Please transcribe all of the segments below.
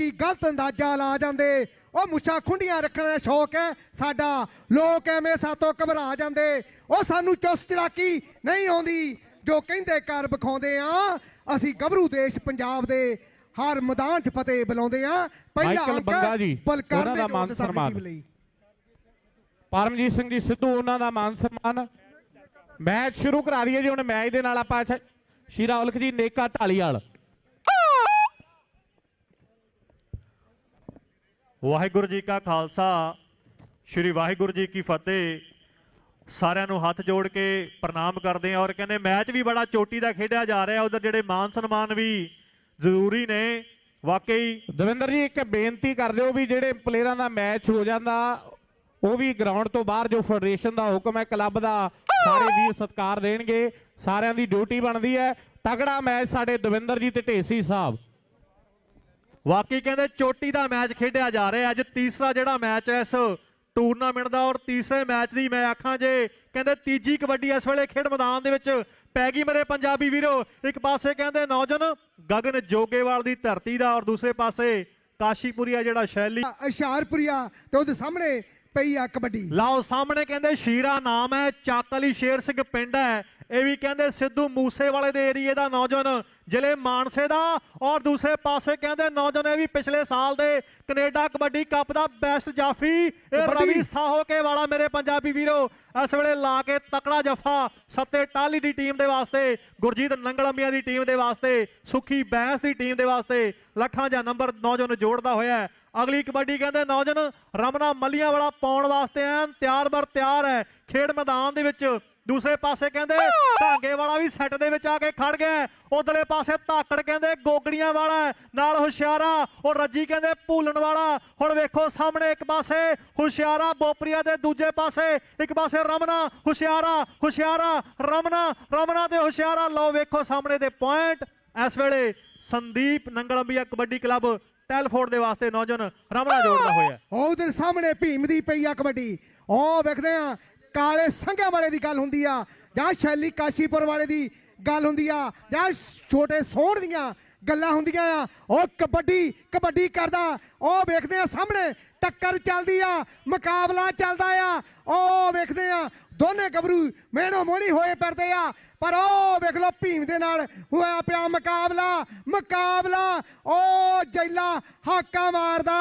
ਲੋਕੀ ਗਲਤ ਅੰਦਾਜ਼ਾ ਲਾ ਜਾਂਦੇ। ਉਹ ਮੁੱਛਾਂ ਖੁੰਡੀਆਂ ਰੱਖਣ ਦਾ ਸ਼ੌਕ ਹੈ ਸਾਡਾ, ਲੋਕ ਐਵੇਂ ਸਾਤੋਂ ਘਬਰਾ ਜਾਂਦੇ। ਉਹ ਸਾਨੂੰ ਚੁਸਤ ਚਲਾਕੀ ਨਹੀਂ ਆਉਂਦੀ, ਜੋ ਕਹਿੰਦੇ ਕਰ ਵਿਖਾਉਂਦੇ ਆ। ਅਸੀਂ ਗੱਭਰੂ ਦੇਸ਼ ਪੰਜਾਬ ਦੇ ਹਰ ਮੈਦਾਨ 'ਚ ਫਤਿਹ ਬੁਲਾਉਂਦੇ ਆ। ਮਾਈਕਲ ਬੰਗਾ ਜੀ ਉਹਨਾਂ ਦਾ ਮਾਨ ਸਨਮਾਨ, ਪਰਮਜੀਤ ਸਿੰਘ ਜੀ ਸਿੱਧੂ ਉਹਨਾਂ ਦਾ ਮਾਨ ਸਨਮਾਨ। ਮੈਚ ਸ਼ੁਰੂ ਕਰਾ ਦਈਏ ਜੀ ਹੁਣ। ਮੈਚ ਦੇ ਨਾਲ ਆਪਾਂ ਸ਼ੀਰਾ ਉਲਖ ਜੀ ਨੇਕਾ ਢਾਲੀਵਾਲ। ਵਾਹਿਗੁਰੂ ਜੀ ਕਾ ਖਾਲਸਾ, ਸ਼੍ਰੀ ਵਾਹਿਗੁਰੂ ਜੀ ਕੀ ਫਤਿਹ। ਸਾਰਿਆਂ ਨੂੰ ਹੱਥ ਜੋੜ ਕੇ ਪ੍ਰਣਾਮ ਕਰਦੇ ਆ। ਔਰ ਕਹਿੰਦੇ ਮੈਚ ਵੀ ਬੜਾ ਚੋਟੀ ਦਾ ਖੇਡਿਆ ਜਾ ਰਿਹਾ। ਉਧਰ ਜਿਹੜੇ ਮਾਨ ਸਨਮਾਨ ਵੀ ਜ਼ਰੂਰੀ ਨੇ। ਵਾਕਈ ਦਵਿੰਦਰ ਜੀ ਇੱਕ ਬੇਨਤੀ ਕਰ ਦਿਓ ਵੀ ਜਿਹੜੇ ਪਲੇਅਰਾਂ ਦਾ ਮੈਚ ਹੋ ਜਾਂਦਾ ਉਹ ਵੀ ਗਰਾਊਂਡ ਤੋਂ ਬਾਹਰ, ਜੋ ਫੈਡਰੇਸ਼ਨ ਦਾ ਹੁਕਮ ਹੈ, ਕਲੱਬ ਦਾ, ਸਾਰੇ ਵੀਰ ਸਤਿਕਾਰ ਦੇਣਗੇ। ਸਾਰਿਆਂ ਦੀ ਡਿਊਟੀ ਬਣਦੀ ਹੈ। ਤਗੜਾ ਮੈਚ ਸਾਡੇ ਦਵਿੰਦਰ ਜੀ ਤੇ ਢੇਸੀ ਸਾਹਿਬ। ਵਾਕਈ ਕਹਿੰਦੇ ਚੋਟੀ ਦਾ ਮੈਚ ਖੇਡਿਆ ਜਾ ਰਿਹਾ। ਅੱਜ ਤੀਸਰਾ ਜਿਹੜਾ ਮੈਚ ਹੈ ਇਸ ਟੂਰਨਾਮੈਂਟ ਦਾ। ਔਰ ਤੀਸਰੇ ਮੈਚ ਦੀ ਮੈਂ ਆਖਾਂ ਜੇ ਕਹਿੰਦੇ ਤੀਜੀ ਕਬੱਡੀ ਇਸ ਵੇਲੇ ਖੇਡ ਮੈਦਾਨ ਦੇ ਵਿੱਚ ਪੈ ਗਈ ਮੇਰੇ ਪੰਜਾਬੀ ਵੀਰੋ। ਇੱਕ ਪਾਸੇ ਕਹਿੰਦੇ ਨੌਜਵਾਨ ਗਗਨ ਜੋਗੇਵਾਲ ਦੀ ਧਰਤੀ ਦਾ, ਔਰ ਦੂਸਰੇ ਪਾਸੇ ਕਾਸ਼ੀਪੁਰੀਆ ਜਿਹੜਾ ਸ਼ੈਲੀ ਹੁਸ਼ਿਆਰਪੁਰੀਆ ਤੇ ਉਹਦੇ ਸਾਹਮਣੇ ਪਈ ਆ ਕਬੱਡੀ। ਲਾਓ ਸਾਹਮਣੇ ਕਹਿੰਦੇ ਸ਼ੀਰਾ ਨਾਮ ਹੈ, ਚੱਕ ਅਲੀ ਸ਼ੇਰ ਸਿੰਘ ਪਿੰਡ ਹੈ। ਇਹ ਵੀ ਕਹਿੰਦੇ ਸਿੱਧੂ ਮੂਸੇਵਾਲੇ ਦੇ ਏਰੀਏ ਦਾ ਨੌਜਵਾਨ, ਜ਼ਿਲ੍ਹੇ ਮਾਨਸੇ ਦਾ। ਔਰ ਦੂਸਰੇ ਪਾਸੇ ਕਹਿੰਦੇ ਨੌਜਵਾਨ ਇਹ ਵੀ ਪਿਛਲੇ ਸਾਲ ਦੇ ਕੈਨੇਡਾ ਕਬੱਡੀ ਕੱਪ ਦਾ ਬੈਸਟ ਜਾਫੀ, ਇਹ ਰਵੀ ਸਾਹੋਕੇ ਵਾਲਾ ਮੇਰੇ ਪੰਜਾਬੀ ਵੀਰੋ। ਇਸ ਵੇਲੇ ਲਾ ਕੇ ਤਕੜਾ ਜਫਾ ਸੱਤੇ ਟਾਲੀ ਦੀ ਟੀਮ ਦੇ ਵਾਸਤੇ, ਗੁਰਜੀਤ ਨੰਗਲੰਬੀਆਂ ਦੀ ਟੀਮ ਦੇ ਵਾਸਤੇ, ਸੁਖੀ ਬੈਂਸ ਦੀ ਟੀਮ ਦੇ ਵਾਸਤੇ ਲੱਖਾਂ ਜਾਂ ਨੰਬਰ ਨੌਜਵਾਨ ਜੋੜਦਾ ਹੋਇਆ। ਅਗਲੀ ਕਬੱਡੀ ਕਹਿੰਦੇ ਨੌਜਵਾਨ ਰਮਨਾ ਮੱਲੀਆਂ ਵਾਲਾ ਪਾਉਣ ਵਾਸਤੇ ਐਨ ਤਿਆਰ ਬਰ ਤਿਆਰ ਹੈ ਖੇਡ ਮੈਦਾਨ ਦੇ ਵਿੱਚ। ਦੂਸਰੇ ਪਾਸੇ ਕਹਿੰਦੇ ਢਾਂਗੇ ਵਾਲਾ ਵੀ ਸੈੱਟ ਦੇ ਵਿੱਚ ਆ ਕੇ ਖੜ ਗਿਆ। ਉਧਰਲੇ ਪਾਸੇ ਧਾਕੜ ਕਹਿੰਦੇ ਗੋਗੜੀਆਂ ਵਾਲਾ ਨਾਲ ਹੁਸ਼ਿਆਰਾ, ਔਰ ਰੱਜੀ ਕਹਿੰਦੇ ਭੂਲਣ ਵਾਲਾ। ਹੁਣ ਵੇਖੋ ਸਾਹਮਣੇ ਇੱਕ ਪਾਸੇ ਹੁਸ਼ਿਆਰਾ ਬੋਪਰੀਆ ਦੇ, ਦੂਜੇ ਪਾਸੇ ਇੱਕ ਪਾਸੇ ਰਮਨਾ ਹੁਸ਼ਿਆਰਾ, ਹੁਸ਼ਿਆਰਾ ਰਮਨਾ, ਰਮਨਾ ਤੇ ਹੁਸ਼ਿਆਰਾ। ਲਓ ਵੇਖੋ ਸਾਹਮਣੇ ਦੇ ਪੁਆਇੰਟ। ਇਸ ਵੇਲੇ ਸੰਦੀਪ ਨੰਗਲੰਬੀਆ ਕਬੱਡੀ ਕਲੱਬ ਟੈਲਫੋਰਡ ਦੇ ਵਾਸਤੇ ਨੌਜਵਾਨ ਰਮਨਾ ਜੋੜਦਾ ਹੋਇਆ। ਉਹਦੇ ਸਾਹਮਣੇ ਭੀਮ ਦੀ ਪਈ ਆ ਕਬੱਡੀ। ਉਹ ਵੇਖਦੇ ਆ ਕਾਲੇ ਸੰਘਿਆਂ ਵਾਲੇ ਦੀ ਗੱਲ ਹੁੰਦੀ ਆ, ਜਾਂ ਸ਼ੈਲੀ ਕਾਸ਼ੀਪੁਰ ਵਾਲੇ ਦੀ ਗੱਲ ਹੁੰਦੀ ਆ, ਜਾਂ ਛੋਟੇ ਸੋਹਣ ਦੀਆਂ ਗੱਲਾਂ ਹੁੰਦੀਆਂ ਆ। ਉਹ ਕਬੱਡੀ ਕਬੱਡੀ ਕਰਦਾ। ਉਹ ਵੇਖਦੇ ਆ ਸਾਹਮਣੇ ਟੱਕਰ ਚੱਲਦੀ ਆ, ਮੁਕਾਬਲਾ ਚੱਲਦਾ ਆ। ਉਹ ਵੇਖਦੇ ਆ ਦੋਨੇ ਗੱਭਰੂ ਮੇਨੋ ਮੋਣੀ ਹੋਏ ਫਿਰਦੇ ਆ। ਪਰ ਉਹ ਵੇਖ ਲਓ ਭੀਮ ਦੇ ਨਾਲ ਹੋਇਆ ਪਿਆ ਮੁਕਾਬਲਾ, ਮੁਕਾਬਲਾ। ਉਹ ਜੈਲਾ ਹਾਕਾ ਮਾਰਦਾ,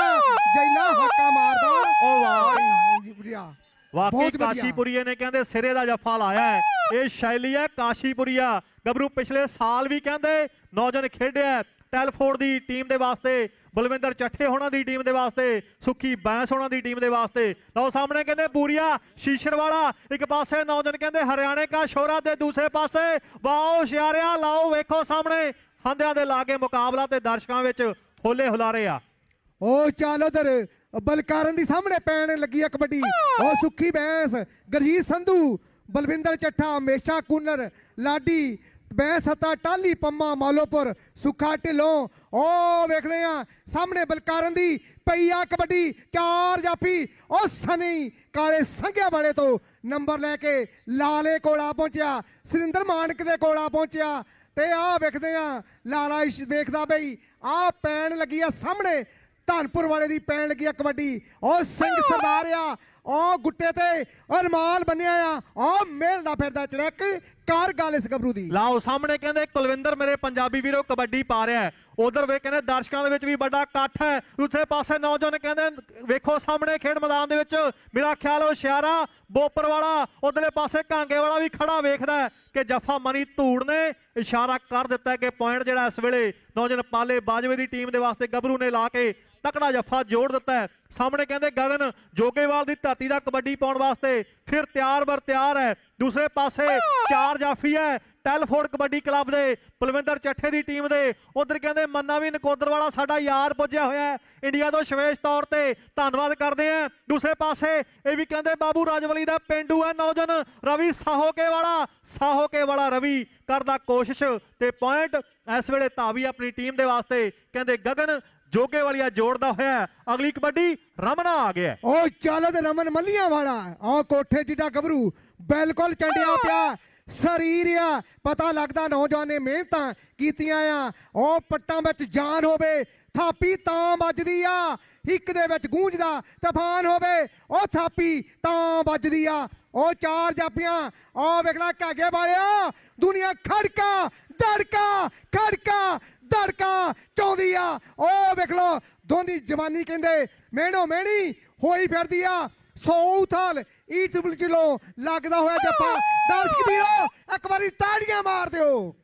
ਜੈਲਾ ਹਾਕਾ ਮਾਰਦਾ। ਉਹ ਵਾਹ ਵਾਕਈ ਕਾਸ਼ੀਪੁਰੀਏ ਨੇ ਕਹਿੰਦੇ ਸਿਰੇ ਦਾ ਜੱਫਾ ਲਾਇਆ ਹੈ। ਇਹ ਸ਼ੈਲੀ ਹੈ ਕਾਸ਼ੀਪੁਰੀਆ ਗੱਭਰੂ। ਪਿਛਲੇ ਸਾਲ ਵੀ ਕਹਿੰਦੇ ਨੌਜਵਾਨ ਖੇਡਿਆ ਟੈਲਫੋਰਡ ਦੀ ਟੀਮ ਦੇ ਵਾਸਤੇ, ਬਲਵਿੰਦਰ ਚੱਠੇ ਹੋਣਾ ਦੀ ਟੀਮ ਦੇ ਵਾਸਤੇ, ਸੁੱਖੀ ਬੈਂਸ ਹੋਣਾ ਦੀ ਟੀਮ ਦੇ ਵਾਸਤੇ। ਲਓ ਸਾਹਮਣੇ ਕਹਿੰਦੇ ਬੂਰੀਆ ਸ਼ੀਸ਼ਰ ਵਾਲਾ, ਇੱਕ ਪਾਸੇ ਨੌਜਵਾਨ ਕਹਿੰਦੇ ਹਰਿਆਣੇ ਕਾ ਸ਼ੋਰਾ ਤੇ ਦੂਸਰੇ ਪਾਸੇ ਵਾਓ ਸ਼ਿਆਰਿਆ। ਲਾਓ ਵੇਖੋ ਸਾਹਮਣੇ ਹੰਦਿਆਂ ਦੇ ਲਾਗੇ ਮੁਕਾਬਲਾ ਤੇ ਦਰਸ਼ਕਾਂ ਵਿੱਚ ਹੋਲੇ ਹੁਲਾਰੇ ਆ। ਉਹ ਚੱਲ ਉਧਰ ਬਲਕਾਰਨ ਦੀ ਸਾਹਮਣੇ ਪੈਣ ਲੱਗੀ ਆ ਕਬੱਡੀ। ਉਹ ਸੁੱਖੀ ਬੈਂਸ, ਗਰਜੀਤ ਸੰਧੂ, ਬਲਵਿੰਦਰ ਚੱਠਾ, ਮੇਸ਼ਾ ਕੂਨਰ, ਲਾਡੀ ਬੈਂਸ ਹੱਤਾ, ਟਾਲੀ ਪੰਮਾ, ਮਾਲੋਪੁਰ, ਸੁੱਖਾ ਢਿੱਲੋਂ। ਉਹ ਵੇਖਦੇ ਆ ਸਾਹਮਣੇ ਬਲਕਾਰਨ ਦੀ ਪਈ ਆ ਕਬੱਡੀ। ਚਾਰ ਜਾਫੀ। ਉਹ ਸਨੀ ਕਾਲੇ ਸੰਘਿਆਂ ਵਾਲੇ ਤੋਂ ਨੰਬਰ ਲੈ ਕੇ ਲਾਲੇ ਕੋਲਾ ਪਹੁੰਚਿਆ, ਸੁਰਿੰਦਰ ਮਾਨਕ ਦੇ ਕੋਲਾ ਪਹੁੰਚਿਆ। ਤੇ ਆਹ ਵੇਖਦੇ ਆ ਲਾਲਾ ਵੇਖਦਾ ਬਈ ਆਹ ਪੈਣ ਲੱਗੀ ਆ ਸਾਹਮਣੇ ਧਨਪੁਰ ਵਾਲੇ ਦੀ ਪੈਣ ਲੱਗੀ ਆ ਕਬੱਡੀ। ਉਹ ਸਿੰਘ ਸਰਦਾਰ ਆ, ਉਹ ਗੁੱਟੇ ਤੇ ਰਮਾਲ ਬੰਨਿਆ ਆ, ਉਹ ਮੇਲਦਾ ਫਿਰਦਾ ਚੜਕ ਕਰ ਗੱਲ ਇਸ ਗੱਭਰੂ ਦੀ। ਲਾਓ ਸਾਹਮਣੇ ਕਹਿੰਦੇ ਕੁਲਵਿੰਦਰ ਮੇਰੇ ਪੰਜਾਬੀ ਵੀਰੋ ਕਬੱਡੀ ਪਾ ਰਿਹਾ। ਉਧਰ ਵੇ ਕਹਿੰਦੇ ਦਰਸ਼ਕਾਂ ਦੇ ਵਿੱਚ ਵੀ ਵੱਡਾ ਇਕੱਠ ਹੈ। ਦੂਸਰੇ ਪਾਸੇ ਨੌਜਵਾਨ ਕਹਿੰਦੇ ਵੇਖੋ ਸਾਹਮਣੇ ਖੇਡ ਮੈਦਾਨ ਦੇ ਵਿੱਚ ਮੇਰਾ ਖਿਆਲ ਹੁਸ਼ਿਆਰਾ ਬੋਪਰ ਵਾਲਾ, ਉਧਰਲੇ ਪਾਸੇ ਕਾਂਗੇ ਵਾਲਾ ਵੀ ਖੜਾ ਵੇਖਦਾ ਕਿ ਜਫਾ ਮਨੀ ਧੂੜ ਨੇ ਇਸ਼ਾਰਾ ਕਰ ਦਿੱਤਾ ਕਿ ਪੁਆਇੰਟ ਜਿਹੜਾ ਇਸ ਵੇਲੇ ਨੌਜਵਾਨ ਪਾਲੇ ਬਾਜਵੇ ਦੀ ਟੀਮ ਦੇ ਵਾਸਤੇ ਗੱਭਰੂ ਨੇ ਲਾ ਕੇ ਤਕੜਾ ਜੱਫਾ ਜੋੜ ਦਿੱਤਾ ਹੈ। ਸਾਹਮਣੇ ਕਹਿੰਦੇ ਗਗਨ ਜੋਗੇਵਾਲ ਦੀ ਧਰਤੀ ਦਾ ਕਬੱਡੀ ਪਾਉਣ ਵਾਸਤੇ ਫਿਰ ਤਿਆਰ ਬਰ ਤਿਆਰ ਹੈ। ਦੂਸਰੇ ਪਾਸੇ ਚਾਰ ਜਾਫੀ ਹੈ ਟੈਲਫੋਰਡ ਕਬੱਡੀ ਕਲੱਬ ਦੇ, ਬਲਵਿੰਦਰ ਚੱਠੇ ਦੀ ਟੀਮ ਦੇ। ਉਧਰ ਕਹਿੰਦੇ ਮੰਨਾ ਵੀ ਨਕੋਦਰ ਵਾਲਾ ਸਾਡਾ ਯਾਰ ਪੁੱਜਿਆ ਹੋਇਆ ਹੈ ਇੰਡੀਆ ਤੋਂ ਵਿਸ਼ੇਸ਼ ਤੌਰ ਤੇ, ਧੰਨਵਾਦ ਕਰਦੇ ਆ। ਦੂਸਰੇ ਪਾਸੇ ਇਹ ਵੀ ਕਹਿੰਦੇ ਬਾਬੂ ਰਾਜਵਲੀ ਦਾ ਪਿੰਡੂ ਹੈ ਨੌਜਵਾਨ ਰਵੀ ਸਾਹੋਕੇ ਵਾਲਾ ਰਵੀ ਕਰਦਾ ਕੋਸ਼ਿਸ਼ ਤੇ ਪੁਆਇੰਟ ਇਸ ਵੇਲੇ ਧਾਵੀ ਆਪਣੀ ਟੀਮ ਦੇ ਵਾਸਤੇ ਕਹਿੰਦੇ ਗਗਨ ਜੋਗੇ ਵਾਲੀਆ ਜੋੜਦਾ ਹੋਇਆ। ਅਗਲੀ ਕਬੱਡੀ ਰਮਨਾ ਆ ਗਿਆ। ਉਹ ਚੱਲ ਤੇ ਰਮਨ ਮੱਲੀਆਂ ਵਾਲਾ, ਉਹ ਕੋਠੇ ਜਿੱਡਾ ਗੱਭਰੂ ਬਿਲਕੁਲ ਚੰਡਿਆ ਪਿਆ ਸਰੀਰ ਆ। ਪਤਾ ਲੱਗਦਾ ਨੌਜਵਾਨ ਨੇ ਮਿਹਨਤਾਂ ਕੀਤੀਆਂ ਆ। ਉਹ ਪੱਟਾਂ ਵਿੱਚ ਜਾਨ ਹੋਵੇ, ਥਾਪੀ ਤਾਂ ਵੱਜਦੀ ਆ, ਹਿੱਕ ਦੇ ਵਿੱਚ ਗੂੰਜਦਾ ਤੂਫਾਨ ਹੋਵੇ, ਉਹ ਥਾਪੀ ਤਾਂ ਵੱਜਦੀ ਆ। ਉਹ ਚਾਰ ਜਾਪੀਆਂ, ਉਹ ਵੇਖਲਾ ਕਾਗੇ ਵਾਲਿਆ, ਦੁਨੀਆ ਖੜਕਾ ਖੜਕਾ ਚਾਹੁੰਦੀ ਆ। ਉਹ ਵੇਖ ਲੋ ਦੋਨੀ ਜਵਾਨੀ ਕਹਿੰਦੇ ਮਿਹਣੋ ਮਿਹਣੀ ਹੋਈ ਫਿਰਦੀ ਆ। ਸੌਥਲ ਈਟ ਚਲੋ ਲੱਗਦਾ ਹੋਇਆ ਜੱਫਾ। ਦਰਸ਼ਕ ਵੀਰੋ ਇੱਕ ਵਾਰੀ ਤਾੜੀਆਂ ਮਾਰ ਦਿਓ।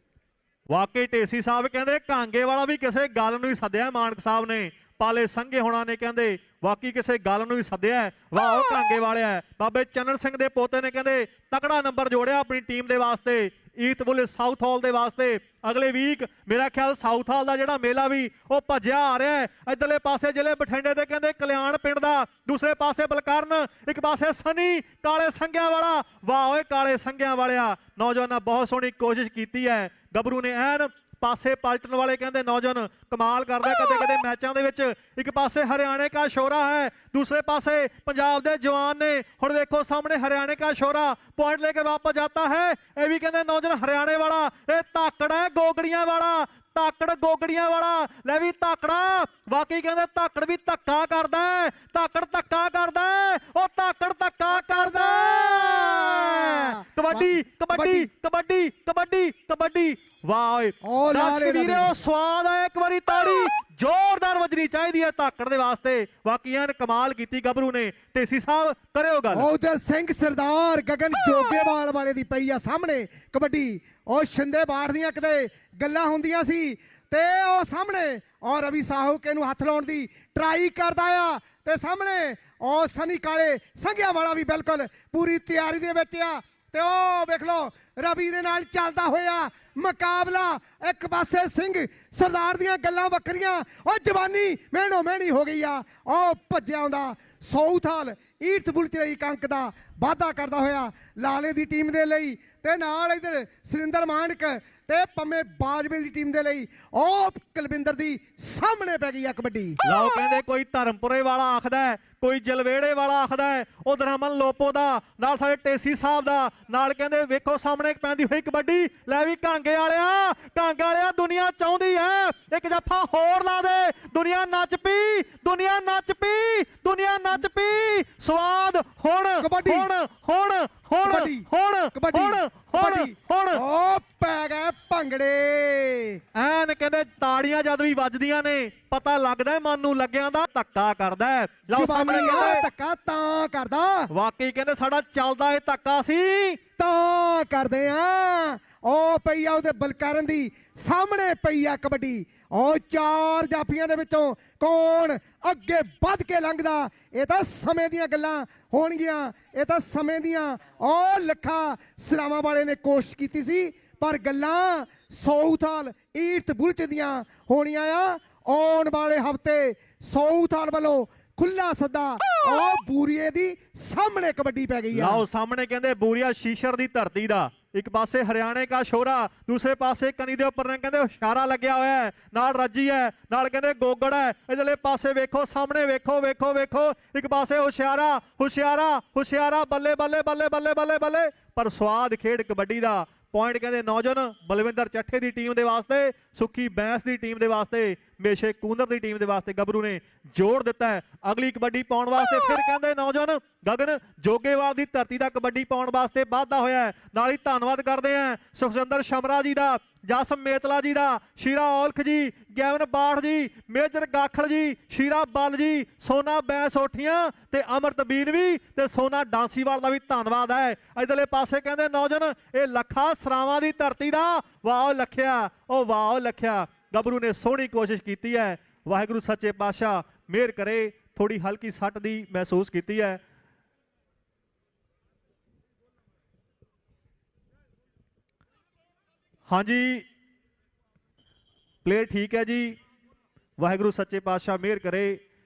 ਵਾਕਈ ਢੇਸੀ ਸਾਹਿਬ ਕਹਿੰਦੇ ਕਾਂਗੇ ਵਾਲਾ ਵੀ ਕਿਸੇ ਗੱਲ ਨੂੰ ਹੀ ਸੱਦਿਆ ਮਾਨਕ ਸਾਹਿਬ ਨੇ। ਪਾਲੇ ਸੰਘੇ ਹੋਣਾ ਨੇ ਕਹਿੰਦੇ ਵਾਕਈ ਕਿਸੇ ਗੱਲ ਨੂੰ ਹੀ ਸੱਦਿਆ। ਵਾਹ ਉਹ ਕਾਂਗੇ ਵਾਲਿਆ। ਬਾਬੇ ਚੰਨਣ ਸਿੰਘ ਦੇ ਪੋਤੇ ਨੇ ਕਹਿੰਦੇ ਤਕੜਾ ਨੰਬਰ ਜੋੜਿਆ ਆਪਣੀ ਟੀਮ ਦੇ ਵਾਸਤੇ, ਈਟ ਬੁੱਲ ਸਾਊਥ ਹਾਲ ਦੇ ਵਾਸਤੇ। ਅਗਲੇ ਵੀਕ ਮੇਰਾ ਖਿਆਲ ਸਾਊਥ ਹਾਲ ਦਾ ਜਿਹੜਾ ਮੇਲਾ ਵੀ ਉਹ ਭੱਜਿਆ ਆ ਰਿਹਾ ਹੈ। ਇਧਰਲੇ ਪਾਸੇ ਜ਼ਿਲ੍ਹੇ ਬਠਿੰਡੇ ਦੇ ਕਹਿੰਦੇ ਕਲਿਆਣ ਪਿੰਡ ਦਾ, ਦੂਸਰੇ ਪਾਸੇ ਬਲਕਰਨ, ਇੱਕ ਪਾਸੇ ਸਨੀ ਕਾਲੇ ਸੰਘਿਆਂ ਵਾਲਾ। ਵਾਹ ਓਏ ਕਾਲੇ ਸੰਘਿਆਂ ਵਾਲਿਆ, ਨੌਜਵਾਨਾਂ ਬਹੁਤ ਸੋਹਣੀ ਕੋਸ਼ਿਸ਼ ਕੀਤੀ ਹੈ। ਗੱਭਰੂ ਨੇ ਐਨ ਪਾਸੇ ਪਲਟਣ ਵਾਲੇ ਕਹਿੰਦੇ ਨੌਜਵਾਨ ਕਮਾਲ ਕਰਦਾ ਕਦੇ ਕਦੇ ਮੈਚਾਂ ਦੇ ਵਿੱਚ। ਇੱਕ ਪਾਸੇ ਹਰਿਆਣੇ ਕਾ ਸ਼ੋਰਾ ਹੈ, ਦੂਸਰੇ ਪਾਸੇ ਪੰਜਾਬ ਦੇ ਜਵਾਨ ਨੇ। ਹੁਣ ਵੇਖੋ ਸਾਹਮਣੇ ਹਰਿਆਣੇ ਕਾ ਸ਼ੋਰਾ ਪੁਆਇੰਟ ਲੈ ਕੇ ਵਾਪਸ ਜਾਤਾ ਹੈ। ਇਹ ਵੀ ਕਹਿੰਦੇ ਨੌਜਵਾਨ ਹਰਿਆਣੇ ਵਾਲਾ, ਇਹ ਧਾਕੜ ਹੈ ਗੋਗੜੀਆਂ ਵਾਲਾ, ਧਾਕੜ ਗੋਗੜੀਆਂ ਵਾਲਾ। ਲੈ ਵੀ ਧਾਕੜਾ, ਵਾਕਈ ਕਹਿੰਦੇ ਧਾਕੜ ਵੀ ਧੱਕਾ ਕਰਦਾ ਹੈ, ਧਾਕੜ ਧੱਕਾ ਕਰਦਾ ਹੈ, ਉਹ ਧਾਕੜ ਧੱਕਾ ਕਰਦਾ। ਕਬੱਡੀ ਕਬੱਡੀ ਕਬੱਡੀ ਕਬੱਡੀ ਕਬੱਡੀ। ਵਾਹ ਓਏ ਦਰਸ਼ਕ ਵੀਰੋ ਸਵਾਦ ਹੈ, ਇੱਕ ਵਾਰੀ ਤਾੜੀ ਜ਼ੋਰਦਾਰ ਵੱਜਣੀ ਚਾਹੀਦੀ ਹੈ ਧਾਕੜ ਦੇ ਵਾਸਤੇ। ਵਾਕਈ ਐਨ ਕਮਾਲ ਕੀਤੀ ਗੱਭਰੂ ਨੇ। ਢੇਸੀ ਸਾਹਿਬ ਕਰਿਓ ਗੱਲ। ਉਧਰ ਸਿੰਘ ਸਰਦਾਰ ਗਗਨ ਜੋਗੇਵਾਲ ਵਾਲੇ ਦੀ ਪਈ ਆ ਸਾਹਮਣੇ ਕਬੱਡੀ। ਉਹ ਸ਼ਿੰਦੇ ਬਾੜ ਦੀਆਂ ਕਿਤੇ ਗੱਲਾਂ ਹੁੰਦੀਆਂ ਸੀ ਤੇ ਉਹ ਸਾਹਮਣੇ ਔਰ ਰਵੀ ਸਾਹੂਕੇ ਨੂੰ ਹੱਥ ਲਾਉਣ ਦੀ ਟਰਾਈ ਕਰਦਾ ਆ ਤੇ ਸਾਹਮਣੇ ਉਹ ਸਨੀ ਕਾਲੇ ਸੰਘਿਆਂ ਵਾਲਾ ਵੀ ਬਿਲਕੁਲ ਪੂਰੀ ਤਿਆਰੀ ਦੇ ਵਿੱਚ ਆ। ਤੇ ਉਹ ਵੇਖ ਲਓ ਰਵੀ ਦੇ ਨਾਲ ਚੱਲਦਾ ਹੋਇਆ ਮੁਕਾਬਲਾ। ਇੱਕ ਪਾਸੇ ਸਿੰਘ ਸਰਦਾਰ ਦੀਆਂ ਗੱਲਾਂ ਵੱਖਰੀਆਂ, ਉਹ ਜਵਾਨੀ ਮਿਹਣੋ ਮਿਹਣੀ ਹੋ ਗਈ ਆ। ਉਹ ਭੱਜਿਆ ਆਉਂਦਾ ਸਾਊਥ ਹਾਲ ਈਟ ਬੁਲਚਰਈ ਕੰਕ ਦਾ ਵਾਅਦਾ ਕਰਦਾ ਹੋਇਆ ਲਾਲੇ ਦੀ ਟੀਮ ਦੇ ਲਈ ਤੇ ਨਾਲ ਇਧਰ ਸੁਰਿੰਦਰ ਮਾਨਕ ਤੇ ਪੰਮੇ ਬਾਜਵੇ ਦੀ ਟੀਮ ਦੇ ਲਈ। ਉਹ ਕੁਲਵਿੰਦਰ ਦੀ ਸਾਹਮਣੇ ਪੈ ਗਈ ਆ ਕਬੱਡੀ। ਲਓ ਕਹਿੰਦੇ ਕੋਈ ਧਰਮਪੁਰੇ ਵਾਲਾ ਆਖਦਾ ਹੈ, ਕੋਈ ਜਲਵੇੜੇ ਵਾਲਾ ਆਖਦਾ ਹੈ, ਉਧਰ ਅਮਨ ਲੋਪੋ ਦਾ, ਨਾਲ ਸਾਡੇ ਢੇਸੀ ਸਾਹਿਬ ਦਾ, ਨਾਲ ਕਹਿੰਦੇ ਵੇਖੋ ਸਾਹਮਣੇ ਪੈਂਦੀ ਹੋਈ ਕਬੱਡੀ। ਲੈ ਵੀ ਕਾਂਗੇ ਵਾਲਿਆ ਦੁਨੀਆ ਚਾਹੁੰਦੀ ਹੈ ਇੱਕ ਜੱਫਾ ਹੋਰ ਲਾ ਦੇ। ਦੁਨੀਆ ਨੱਚ ਪੀ, ਦੁਨੀਆ ਨੱਚ ਪੀ, ਦੁਨੀਆ ਨੱਚ ਪੀ। ਸਵਾਦ ਹੁਣ ਕਬੱਡੀ ਹੁਣ ਹੁਣ ਹੁਣ ਹੁਣ ਕਬੱਡੀ ਹੁਣ ਹੁਣ। ਉਹ ਪੈ ਗਏ ਭੰਗੜੇ। ਐਨ ਕਹਿੰਦੇ ਤਾੜੀਆਂ ਜਦ ਵੀ ਵੱਜਦੀਆਂ ਨੇ ਪਤਾ ਲੱਗਦਾ ਮਨ ਨੂੰ ਲੱਗਿਆਂ ਦਾ ਧੱਕਾ ਕਰਦਾ। ਲਓ ਸਾਹਮਣੇ ਕਹਿੰਦੇ ਧੱਕਾ ਤਾਂ ਕਰਦਾ, ਵਾਕਈ ਕਹਿੰਦੇ ਸਾਡਾ ਚੱਲਦਾ ਇਹ ਧੱਕਾ ਸੀ ਤਾਂ ਕਰਦੇ ਆ। ਉਹ ਪਈ ਆ ਉਹਦੇ ਬਲਕਰਨ ਦੀ ਸਾਹਮਣੇ ਪਈ ਆ ਕਬੱਡੀ। ਉਹ ਚਾਰ ਜਾਫੀਆਂ ਦੇ ਵਿੱਚੋਂ ਕੌਣ ਅੱਗੇ ਵੱਧ ਕੇ ਲੰਘਦਾ, ਇਹ ਤਾਂ ਸਮੇਂ ਦੀਆਂ ਗੱਲਾਂ ਹੋਣਗੀਆਂ, ਇਹ ਤਾਂ ਸਮੇਂ ਦੀਆਂ। ਉਹ ਲੱਖਾ ਸਰਾਵਾਂ ਵਾਲੇ ਨੇ ਕੋਸ਼ਿਸ਼ ਕੀਤੀ ਸੀ ਪਰ ਗੱਲਾਂ ਸਾਊਥ ਹਾਲ ਈਟ ਬੁਲਚ ਦੀਆਂ ਹੋਣੀਆਂ ਆ। ਆਉਣ ਵਾਲੇ ਹਫਤੇ ਸਾਊਥ ਹਾਲ ਵੱਲੋਂ ਖੁੱਲਾ ਸੱਦਾ। ਉਹ ਬੂਰੀਏ ਦੀ ਸਾਹਮਣੇ ਕਬੱਡੀ ਪੈ ਗਈ ਆ। ਲਓ ਸਾਹਮਣੇ ਕਹਿੰਦੇ ਬੂਰੀਆ ਸ਼ੀਸ਼ਰ ਦੀ ਧਰਤੀ ਦਾ, ਇੱਕ ਪਾਸੇ ਹਰਿਆਣੇ ਕਾ ਸ਼ੋਰਾ, ਦੂਸਰੇ ਪਾਸੇ ਕਨੀ ਦੇ ਉੱਪਰ ਨੇ ਕਹਿੰਦੇ ਇਸ਼ਾਰਾ ਲੱਗਿਆ ਹੋਇਆ ਹੈ, ਨਾਲ ਰੱਜੀ ਹੈ, ਨਾਲ ਕਹਿੰਦੇ ਗੋਗੜ ਹੈ। ਇਧਰਲੇ ਪਾਸੇ ਵੇਖੋ ਸਾਹਮਣੇ ਵੇਖੋ ਵੇਖੋ ਵੇਖੋ, ਇੱਕ ਪਾਸੇ ਹੁਸ਼ਿਆਰਾ ਹੁਸ਼ਿਆਰਾ ਹੁਸ਼ਿਆਰਾ, ਬੱਲੇ ਬੱਲੇ ਬੱਲੇ ਬੱਲੇ ਬੱਲੇ ਬੱਲੇ। ਪਰ ਸਵਾਦ ਖੇਡ ਕਬੱਡੀ ਦਾ। ਪੁਆਇੰਟ ਕਹਿੰਦੇ ਨੌਜਵਾਨ ਬਲਵਿੰਦਰ ਚੱਠੇ ਦੀ ਟੀਮ ਦੇ ਵਾਸਤੇ, ਸੁੱਖੀ ਬੈਂਸ ਦੀ ਟੀਮ ਦੇ ਵਾਸਤੇ, ਮੇਸ਼ੇ ਕੂੰਦਰ ਦੀ ਟੀਮ ਦੇ ਵਾਸਤੇ। ਗੱਭਰੂ ਨੇ ਜੋੜ ਦਿੱਤਾ ਹੈ ਅਗਲੀ ਕਬੱਡੀ ਪਾਉਣ ਵਾਸਤੇ। ਫਿਰ ਕਹਿੰਦੇ ਨੌਜਵਾਨ ਗਗਨ ਜੋਗੇਵਾਲ ਦੀ ਧਰਤੀ ਦਾ ਕਬੱਡੀ ਪਾਉਣ ਵਾਸਤੇ ਵਾਧਾ ਹੋਇਆ। ਨਾਲ ਹੀ ਧੰਨਵਾਦ ਕਰਦੇ ਆ ਸੁਖਜਿੰਦਰ ਸ਼ਮਰਾ ਜੀ ਦਾ, ਜਸਮ ਮੇਤਲਾ ਜੀ ਦਾ, ਸ਼ੀਰਾ ਔਲਖ ਜੀ, ਗੈਵਨ ਬਾਠ ਜੀ, ਮੇਜਰ ਗਾਖਲ ਜੀ, ਸ਼ੀਰਾ ਬੱਲ ਜੀ, ਸੋਨਾ ਬੈਂਸ ਓਠੀਆਂ ਤੇ ਅਮਰਤ ਬੀਨਵੀ ਤੇ ਸੋਨਾ ਡਾਂਸੀਵਾਲ ਦਾ ਵੀ ਧੰਨਵਾਦ ਹੈ। ਇਧਰਲੇ ਪਾਸੇ ਕਹਿੰਦੇ ਨੌਜਵਾਨ ਇਹ ਲੱਖਾ ਸਰਾਵਾਂ ਦੀ ਧਰਤੀ ਦਾ। ਵਾਹ ਲੱਖਿਆ, ਉਹ ਵਾਹ ਲੱਖਿਆ। ਗੱਭਰੂ ਨੇ ਸੋਹਣੀ ਕੋਸ਼ਿਸ਼ ਕੀਤੀ ਹੈ। ਵਾਹਿਗੁਰੂ ਸੱਚੇ ਪਾਤਸ਼ਾਹ ਮਿਹਰ ਕਰੇ। ਥੋੜੀ ਹਲਕੀ ਸੱਟ ਦੀ ਮਹਿਸੂਸ ਕੀਤੀ ਹੈ। ਹਾਂਜੀ ਪਲੇ ਠੀਕ ਹੈ ਜੀ। ਵਾਹਿਗੁਰੂ ਸੱਚੇ ਪਾਤਸ਼ਾਹ ਮਿਹਰ ਕਰੇ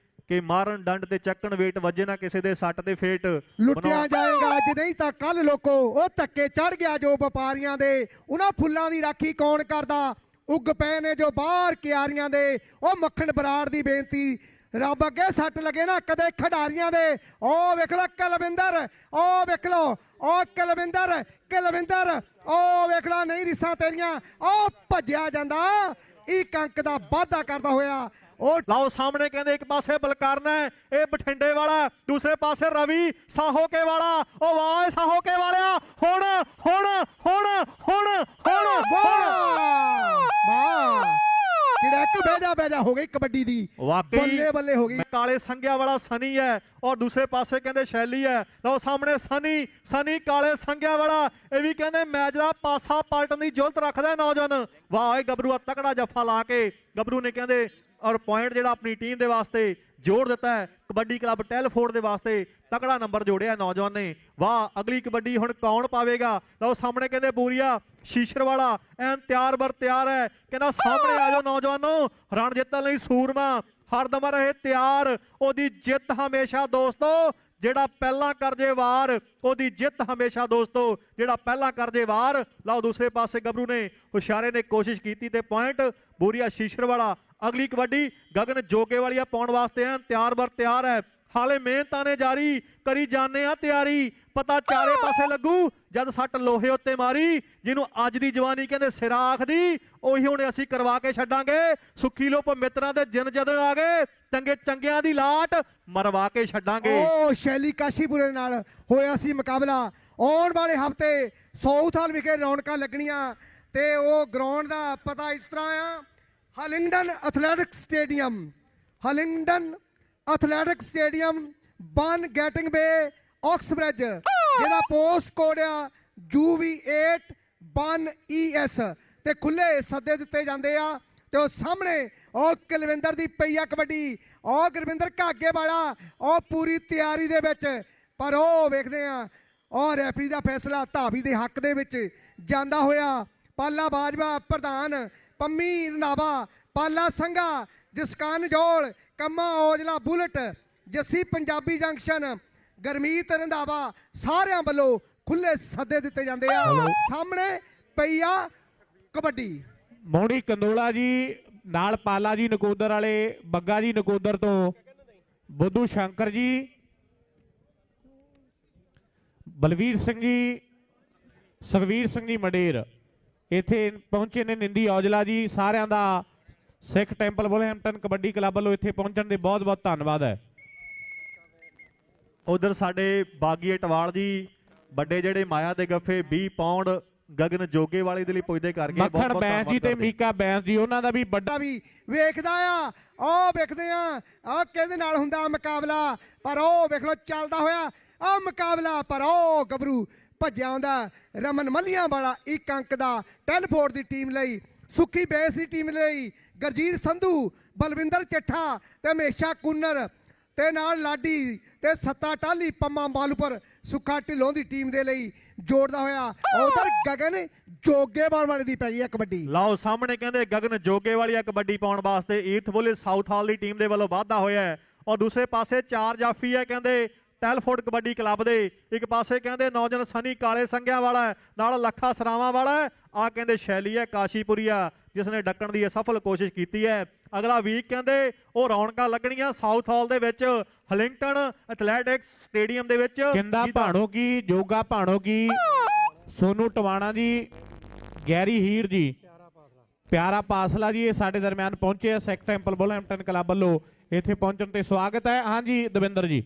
ਕਿ ਮਾਰਨ ਡੰਡ ਤੇ ਚੱਕਣ ਵੇਟ ਵੱਜੇ ਨਾ ਕਿਸੇ ਦੇ ਸੱਟ ਤੇ ਫੇਟ। ਲੁੱਟਿਆ ਜਾਏਗਾ ਅੱਜ ਨਹੀਂ ਤਾਂ ਕੱਲ ਲੋਕੋ। ਉਹ ਧੱਕੇ ਚੜ ਗਿਆ ਜੋ ਵਪਾਰੀਆਂ ਦੇ, ਉਹਨਾਂ ਫੁੱਲਾਂ ਦੀ ਰਾਖੀ ਕੌਣ ਕਰਦਾ। ਉੱਗ ਪਏ ਨੇ ਜੋ ਬਾਹਰ ਕਿਆਰੀਆਂ ਦੇ, ਉਹ ਮੱਖਣ ਬਰਾੜ ਦੀ ਬੇਨਤੀ ਰੱਬ ਅੱਗੇ ਸੱਟ ਲੱਗੇ ਨਾ ਕਦੇ ਖਿਡਾਰੀਆਂ ਦੇ। ਉਹ ਵੇਖ ਲੋ ਕੁਲਵਿੰਦਰ, ਉਹ ਵੇਖ ਲੋ ਉਹ ਕੁਲਵਿੰਦਰ ਕੁਲਵਿੰਦਰ, ਉਹ ਵੇਖ ਲੋ ਨਹੀਂ ਰਿਸਾਂ ਤੇਰੀਆਂ। ਉਹ ਭੱਜਿਆ ਜਾਂਦਾ ਇੱਕ ਅੰਕ ਦਾ ਵਾਧਾ ਕਰਦਾ ਹੋਇਆ। ਉਹ ਲਓ ਸਾਹਮਣੇ ਕਹਿੰਦੇ ਇੱਕ ਪਾਸੇ ਬਲਕਰਨ ਹੈ, ਇਹ ਬਠਿੰਡੇ ਵਾਲਾ, ਦੂਸਰੇ ਪਾਸੇ ਰਵੀ ਸਾਹੋਕੇ ਵਾਲਾ। ਉਹ ਵਾਹ ਸਾਹੋਕੇ ਵਾਲਿਆ, ਹੁਣ ਹੁਣ ਹੁਣ ਹੁਣ ਹੁਣ ਵਾਹ ਵਾਹ ਜਿਹੜਾ ਇੱਕ ਬਹਿਜਾ ਹੋ ਗਈ ਕਬੱਡੀ ਦੀ, ਵਾਕਈ ਬੱਲੇ ਬੱਲੇ ਹੋ ਗਈ। ਕਾਲੇ ਸੰਘਿਆ ਵਾਲਾ ਸਨੀ ਹੈ ਔਰ ਦੂਸਰੇ ਪਾਸੇ ਕਹਿੰਦੇ ਸ਼ੈਲੀ ਹੈ। ਲਓ ਸਾਹਮਣੇ ਸਨੀ ਕਾਲੇ ਸੰਘਿਆ ਵਾਲਾ, ਇਹ ਵੀ ਕਹਿੰਦੇ ਮੈਚ ਦਾ ਪਾਸਾ ਪਲਟਣ ਦੀ ਜੁਰਤ ਰੱਖਦਾ ਨੌਜਵਾਨ। ਵਾਹ ਇਹ ਗੱਭਰੂ ਤਕੜਾ ਜੱਫਾ ਲਾ ਕੇ ਗੱਭਰੂ ਨੇ ਕਹਿੰਦੇ ਔਰ ਪੁਆਇੰਟ ਜਿਹੜਾ ਆਪਣੀ ਟੀਮ ਦੇ ਵਾਸਤੇ ਜੋੜ ਦਿੱਤਾ ਹੈ। ਕਬੱਡੀ ਕਲੱਬ ਟੈਲਫੋਰਡ ਦੇ ਵਾਸਤੇ ਤਕੜਾ ਨੰਬਰ ਜੋੜਿਆ ਨੌਜਵਾਨ ਨੇ। ਵਾਹ ਅਗਲੀ ਕਬੱਡੀ ਹੁਣ ਕੌਣ ਪਾਵੇਗਾ? ਲਓ ਸਾਹਮਣੇ ਕਹਿੰਦੇ ਬੂਰੀਆ ਸ਼ੀਸ਼ਰ ਵਾਲਾ ਐਨ ਤਿਆਰ ਬਰ ਤਿਆਰ ਹੈ, ਕਹਿੰਦਾ ਸਾਹਮਣੇ ਆ ਜਾਓ ਨੌਜਵਾਨੋ, ਰਣ ਜਿੱਤਣ ਲਈ ਸੂਰਮਾ ਹਰਦਮ ਰਹੇ ਤਿਆਰ। ਉਹਦੀ ਜਿੱਤ ਹਮੇਸ਼ਾ ਦੋਸਤੋ ਜਿਹੜਾ ਪਹਿਲਾਂ ਕਰਜੇ ਵਾਰ, ਉਹਦੀ ਜਿੱਤ ਹਮੇਸ਼ਾ ਦੋਸਤੋ ਜਿਹੜਾ ਪਹਿਲਾਂ ਕਰਜੇ ਵਾਰ। ਲਓ ਦੂਸਰੇ ਪਾਸੇ ਗੱਭਰੂ ਨੇ ਹੁਸ਼ਿਆਰੇ ਨੇ ਕੋਸ਼ਿਸ਼ ਕੀਤੀ ਤੇ ਪੁਆਇੰਟ ਬੂਰੀਆ ਸ਼ੀਸ਼ਰ ਵਾਲਾ। ਅਗਲੀ ਕਬੱਡੀ ਗਗਨ ਜੋਗੇ ਵਾਲੀਆ ਪਾਉਣ ਵਾਸਤੇ ਐਨ ਤਿਆਰ ਬਰ ਤਿਆਰ ਹੈ। ਹਾਲੇ ਮਿਹਨਤਾਂ ਨੇ ਜਾਰੀ ਕਰੀ ਜਾਣੇ ਆ ਤਿਆਰੀ, ਪਤਾ ਚਾਰੇ ਪਾਸੇ ਲੱਗੂ ਜਦ ਸੱਟ ਲੋਹੇ ਉੱਤੇ ਮਾਰੀ। ਜਿਹਨੂੰ ਅੱਜ ਦੀ ਜਵਾਨੀ ਕਹਿੰਦੇ ਸਿਰਾ ਆਖਦੀ, ਉਹੀ ਹੁਣ ਅਸੀਂ ਕਰਵਾ ਕੇ ਛੱਡਾਂਗੇ। ਸੁੱਖੀ ਲੋਪ ਮਿੱਤਰਾਂ ਦੇ ਜਿਨ ਜਦੋਂ ਆ ਗਏ, ਚੰਗੇ ਚੰਗਿਆਂ ਦੀ ਲਾਟ ਮਰਵਾ ਕੇ ਛੱਡਾਂਗੇ। ਉਹ ਸ਼ੈਲੀ ਕਾਸ਼ੀਪੁਰੇ ਨਾਲ ਹੋਇਆ ਸੀ ਮੁਕਾਬਲਾ। ਆਉਣ ਵਾਲੇ ਹਫਤੇ ਸਾਊਥ ਹਾਲ ਵਿਖੇ ਰੌਣਕਾਂ ਲੱਗਣੀਆਂ ਤੇ ਉਹ ਗਰਾਊਂਡ ਦਾ ਪਤਾ ਇਸ ਤਰ੍ਹਾਂ ਆ, ਹਲਿੰਗਡਨ ਐਥਲੈਟਿਕ ਸਟੇਡੀਅਮ ਬਨ ਗੈਟਿੰਗ ਬੇ ਆਕਸਬ੍ਰਿਜ, ਜਿਹਦਾ ਪੋਸਟ ਕੋਡ ਆ UV8 1ES ਤੇ ਖੁੱਲੇ ਸੱਦੇ ਦਿੱਤੇ ਜਾਂਦੇ ਆ। ਤੇ ਉਹ ਸਾਹਮਣੇ ਉਹ ਕੁਲਵਿੰਦਰ ਦੀ ਪਈਆ ਕਬੱਡੀ, ਉਹ ਗੁਰਵਿੰਦਰ ਘਾਗੇ ਵਾਲਾ ਉਹ ਪੂਰੀ ਤਿਆਰੀ ਦੇ ਵਿੱਚ। ਪਰ ਉਹ ਵੇਖਦੇ ਆ ਉਹ ਰੈਫਰੀ ਦਾ ਫੈਸਲਾ ਧਾਵੀ ਦੇ ਹੱਕ ਦੇ ਵਿੱਚ ਜਾਂਦਾ ਹੋਇਆ। ਪਾਲਾ ਬਾਜਵਾ ਪ੍ਰਧਾਨ, ਪੰਮੀ ਰੰਧਾਵਾ, ਪਾਲਾ ਸੰਘਾ, ਜਸਕਾਨ ਜੋਲ, ਕੰਮਾ ਔਜਲਾ ਬੁਲਟ, ਜੱਸੀ ਪੰਜਾਬੀ ਜੰਕਸ਼ਨ, ਗਰਮੀਤ ਰੰਧਾਵਾ, ਸਾਰਿਆਂ ਵੱਲੋਂ ਖੁੱਲੇ ਸੱਦੇ ਦਿੱਤੇ ਜਾਂਦੇ ਆ। ਸਾਹਮਣੇ ਪਈਆ ਕਬੱਡੀ। ਮੋਹਣੀ ਕੰਦੋਲਾ ਜੀ ਨਾਲ ਪਾਲਾ ਜੀ ਨਕੋਦਰ ਵਾਲੇ, ਬੱਗਾ ਜੀ ਨਕੋਦਰ ਤੋਂ, ਬੁੱਧੂ ਸ਼ੰਕਰ ਜੀ, ਬਲਵੀਰ ਸਿੰਘ ਜੀ, ਸੁਖਵੀਰ ਸਿੰਘ ਜੀ ਮੰਡੇਰ ਇੱਥੇ ਪਹੁੰਚੇ ਨੇ। ਨਿੰਦੀ ਔਜਲਾ ਜੀ, ਸਾਰਿਆਂ ਦਾ ਸਿੱਖ ਟੈਂਪਲ ਵੁਲਹੈਂਪਟਨ ਕਬੱਡੀ ਕਲੱਬ ਵੱਲੋਂ ਇੱਥੇ ਪਹੁੰਚਣ ਦੇ ਬਹੁਤ ਬਹੁਤ ਧੰਨਵਾਦ ਹੈ। ਉਧਰ ਸਾਡੇ ਬਾਗੀ ਅਟਵਾਲ ਜੀ ਵੱਡੇ ਜਿਹੜੇ ਮਾਇਆ ਦੇ ਗੱਫੇ 20 ਪਾਉਂਡ ਗਗਨ ਜੋਗੇ ਵਾਲੇ ਦੇ ਲਈ ਪੁੱਜਦੇ ਕਰ ਗਏ। ਮੱਖਣ ਬੈਂਸ ਜੀ ਤੇ ਮੀਕਾ ਬੈਂਸ ਜੀ, ਉਹਨਾਂ ਦਾ ਵੀ ਵੱਡਾ ਵੀ ਵੇਖਦਾ ਆ। ਉਹ ਵੇਖਦੇ ਆ ਉਹ ਕਿਹਦੇ ਨਾਲ ਹੁੰਦਾ ਮੁਕਾਬਲਾ, ਪਰ ਉਹ ਵੇਖ ਲੋ ਚੱਲਦਾ ਹੋਇਆ ਉਹ ਮੁਕਾਬਲਾ। ਪਰ ਉਹ ਗੱਭਰੂ ਭੱਜਿਆ ਆਉਂਦਾ ਰਮਨ ਮੱਲੀਆਂ ਵਾਲਾ 1 ਅੰਕ ਦਾ ਟੈਲਫੋਰਡ ਦੀ ਟੀਮ ਲਈ, ਸੁੱਖੀ ਬੇਸ ਦੀ ਟੀਮ ਲਈ ਗਰਜੀਤ ਸੰਧੂ, ਬਲਵਿੰਦਰ ਚੱਠਾ ਤੇ ਹਮੇਸ਼ਾ ਕੁੰਨਰ ਤੇ ਨਾਲ ਲਾਡੀ ਤੇ ਸੱਤਾ ਟਾਲੀ, ਪੰਮਾ ਮਾਲੂਪੁਰ, ਸੁੱਖਾ ਢਿੱਲੋਂ ਦੀ ਟੀਮ ਦੇ ਲਈ ਜੋੜਦਾ ਹੋਇਆ। ਉਧਰ ਗਗਨ ਜੋਗੇਵਾਲ ਵਾਲੇ ਦੀ ਪੈ ਗਈ ਹੈ ਕਬੱਡੀ। ਲਓ ਸਾਹਮਣੇ ਕਹਿੰਦੇ ਗਗਨ ਜੋਗੇ ਵਾਲੀ ਕਬੱਡੀ ਪਾਉਣ ਵਾਸਤੇ ਈਥ ਬੁੱਲੇ ਸਾਊਥ ਹਾਲ ਦੀ ਟੀਮ ਦੇ ਵੱਲੋਂ ਵਾਧਾ ਹੋਇਆ ਹੈ। ਔਰ ਦੂਸਰੇ ਪਾਸੇ 4 ਜਾਫੀ ਹੈ ਕਹਿੰਦੇ ਟੈਲਫੋਰਡ ਕਬੱਡੀ ਕਲੱਬ ਦੇ। ਇੱਕ ਪਾਸੇ ਕਹਿੰਦੇ ਨੌਜਵਾਨ ਸਨੀ ਕਾਲੇ ਸੰਘਿਆ ਵਾਲਾ, ਨਾਲ ਲੱਖਾ ਸਰਾਵਾਂ ਵਾਲਾ, ਆ ਕਹਿੰਦੇ ਸ਼ੈਲੀ ਹੈ ਕਾਸ਼ੀਪੁਰੀਆ ਜਿਸ ਨੇ ਡੱਕਣ ਦੀ ਸਫਲ ਕੋਸ਼ਿਸ਼ ਕੀਤੀ ਹੈ। ਅਗਲਾ ਵੀਕ ਕਹਿੰਦੇ ਉਹ ਰੌਣਕਾਂ ਲੱਗਣੀਆਂ ਸਾਊਥ ਹਾਲ ਦੇ ਵਿੱਚ, ਹਲਿੰਗਟਨ ਐਥਲੈਟਿਕਸ ਸਟੇਡੀਅਮ ਦੇ ਵਿੱਚ। ਕਿੰਦਾ ਭਾਣੋ ਕੀ, ਜੋਗਾ ਭਾਣੋ ਕੀ, ਸੋਨੂ ਟਵਾਣਾ ਜੀ, ਗੈਰੀ ਹੀਰ ਜੀ, ਪਿਆਰਾ ਪਾਸਲਾ ਜੀ, ਇਹ ਸਾਡੇ ਦਰਮਿਆਨ ਪਹੁੰਚੇ ਆ ਸਿੱਖ ਟੈਂਪਲ ਵੁਲਹੈਂਪਟਨ ਕਲੱਬ ਵੱਲੋਂ। ਇੱਥੇ ਪਹੁੰਚਣ ਤੇ ਸਵਾਗਤ ਹੈ। ਹਾਂਜੀ ਦਵਿੰਦਰ ਜੀ।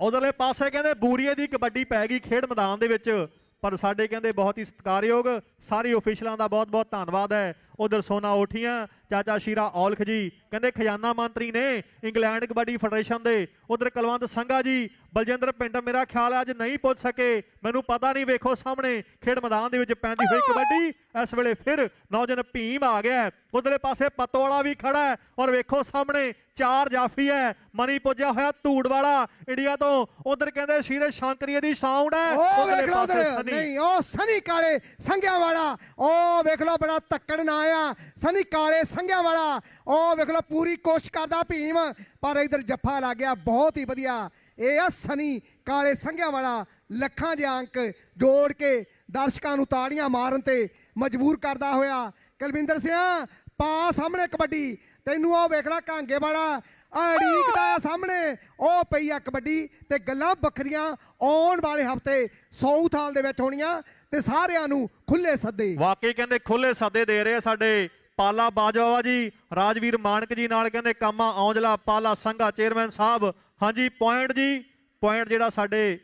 ਉਧਰਲੇ ਪਾਸੇ ਕਹਿੰਦੇ ਬੂਰੀਏ ਦੀ ਕਬੱਡੀ ਪੈ ਗਈ ਖੇਡ ਮੈਦਾਨ ਦੇ ਵਿੱਚ, ਪਰ ਸਾਡੇ ਕਹਿੰਦੇ ਬਹੁਤ ਹੀ ਸਤਿਕਾਰਯੋਗ ਸਾਰੇ ਅਫੀਸ਼ਲਾਂ ਦਾ ਬਹੁਤ ਬਹੁਤ ਧੰਨਵਾਦ ਹੈ। ਉਧਰ ਸੋਨਾ ਓਠੀਆਂ, ਚਾਚਾ ਸ਼ੀਰਾ ਔਲਖ ਜੀ ਕਹਿੰਦੇ ਖਜ਼ਾਨਾ ਮੰਤਰੀ ਨੇ ਇੰਗਲੈਂਡ ਕਬੱਡੀ ਫੈਡਰੇਸ਼ਨ ਦੇ। ਉਧਰ ਕੁਲਵੰਤ ਸੰਘਾ ਜੀ, ਬਲਜਿੰਦਰ ਪਿੰਡ ਮੇਰਾ ਖਿਆਲ ਹੈ ਅੱਜ ਨਹੀਂ ਪੁੱਜ ਸਕੇ, ਮੈਨੂੰ ਪਤਾ ਨਹੀਂ। ਵੇਖੋ ਸਾਹਮਣੇ ਖੇਡ ਮੈਦਾਨ ਦੇ ਵਿੱਚ ਪੈਂਦੀ ਹੋਈ ਕਬੱਡੀ, ਇਸ ਵੇਲੇ ਫਿਰ ਨੌਜਵਾਨ ਭੀਮ ਆ ਗਿਆ। ਉਧਰਲੇ ਪਾਸੇ ਪਤੋਵਾਲਾ ਵੀ ਖੜਾ ਹੈ ਔਰ ਵੇਖੋ ਸਾਹਮਣੇ 4 ਜਾਫੀ ਹੈ। ਮਨੀ ਪੁੱਜਿਆ ਹੋਇਆ ਧੂੜ ਵਾਲਾ ਇੰਡੀਆ ਤੋਂ। ਉਧਰ ਕਹਿੰਦੇ ਸ਼ੀਰੇ ਸ਼ਾਂਕਰੀਏ ਦੀ ਸਾਊਂਡ ਹੈ। ਉਹ ਵੇਖ ਲਓ ਨਹੀਂ ਉਹ ਸਨੀ ਕਾਲੇ ਸੰਘਿਆ ਵਾਲਾ, ਉਹ ਵੇਖ ਲਓ ਬੜਾ ਤੱਕੜ ਨਾ ਆਇਆ ਸਨੀ ਕਾਲੇ ਸੰਘਿਆ ਵਾਲਾ। ਉਹ ਵੇਖ ਲਓ ਪੂਰੀ ਕੋਸ਼ਿਸ਼ ਕਰਦਾ ਭੀਮ, ਪਰ ਇਧਰ ਜੱਫਾ ਲੱਗ ਗਿਆ। ਬਹੁਤ ਹੀ ਵਧੀਆ ਇਹ ਆ ਸਨੀ ਕਾਲੇ ਸੰਘਿਆ ਵਾਲਾ, ਲੱਖਾਂ ਦੇ ਅੰਕ ਜੋੜ ਕੇ ਦਰਸ਼ਕਾਂ ਨੂੰ ਤਾੜੀਆਂ ਮਾਰਨ ਤੇ ਮਜਬੂਰ ਕਰਦਾ ਹੋਇਆ। ਕੁਲਵਿੰਦਰ ਸਿੰਘ ਪਾ ਸਾਹਮਣੇ ਕਬੱਡੀ, ਤੈਨੂੰ ਉਹ ਵੇਖ ਲੈ ਕਾਂਗੇ ਵਾਲਾ ਅੜੀਕ ਦਾ ਸਾਹਮਣੇ ਉਹ ਪਈ ਆ ਕਬੱਡੀ। ਤੇ ਗੱਲਾਂ ਵੱਖਰੀਆਂ ਆਉਣ ਵਾਲੇ ਹਫਤੇ ਸਾਊਥ ਹਾਲ ਦੇ ਵਿੱਚ ਹੋਣੀਆਂ ਤੇ ਸਾਰਿਆਂ ਨੂੰ ਖੁੱਲੇ ਸੱਦੇ। ਵਾਕਈ ਕਹਿੰਦੇ ਖੁੱਲੇ ਸੱਦੇ ਦੇ ਰਹੇ ਸਾਡੇ ਪਾਲਾ ਬਾਜਵਾ ਜੀ, ਰਾਜਵੀਰ ਮਾਨਕ ਜੀ ਨਾਲ ਕਹਿੰਦੇ ਕਾਮਾ ਔਂਜਲਾ, ਪਾਲਾ ਸੰਘਾ ਚੇਅਰਮੈਨ ਸਾਹਿਬ। ਹਾਂਜੀ ਪੁਆਇੰਟ ਜੀ, ਪੁਆਇੰਟ ਜਿਹੜਾ ਸਾਡੇ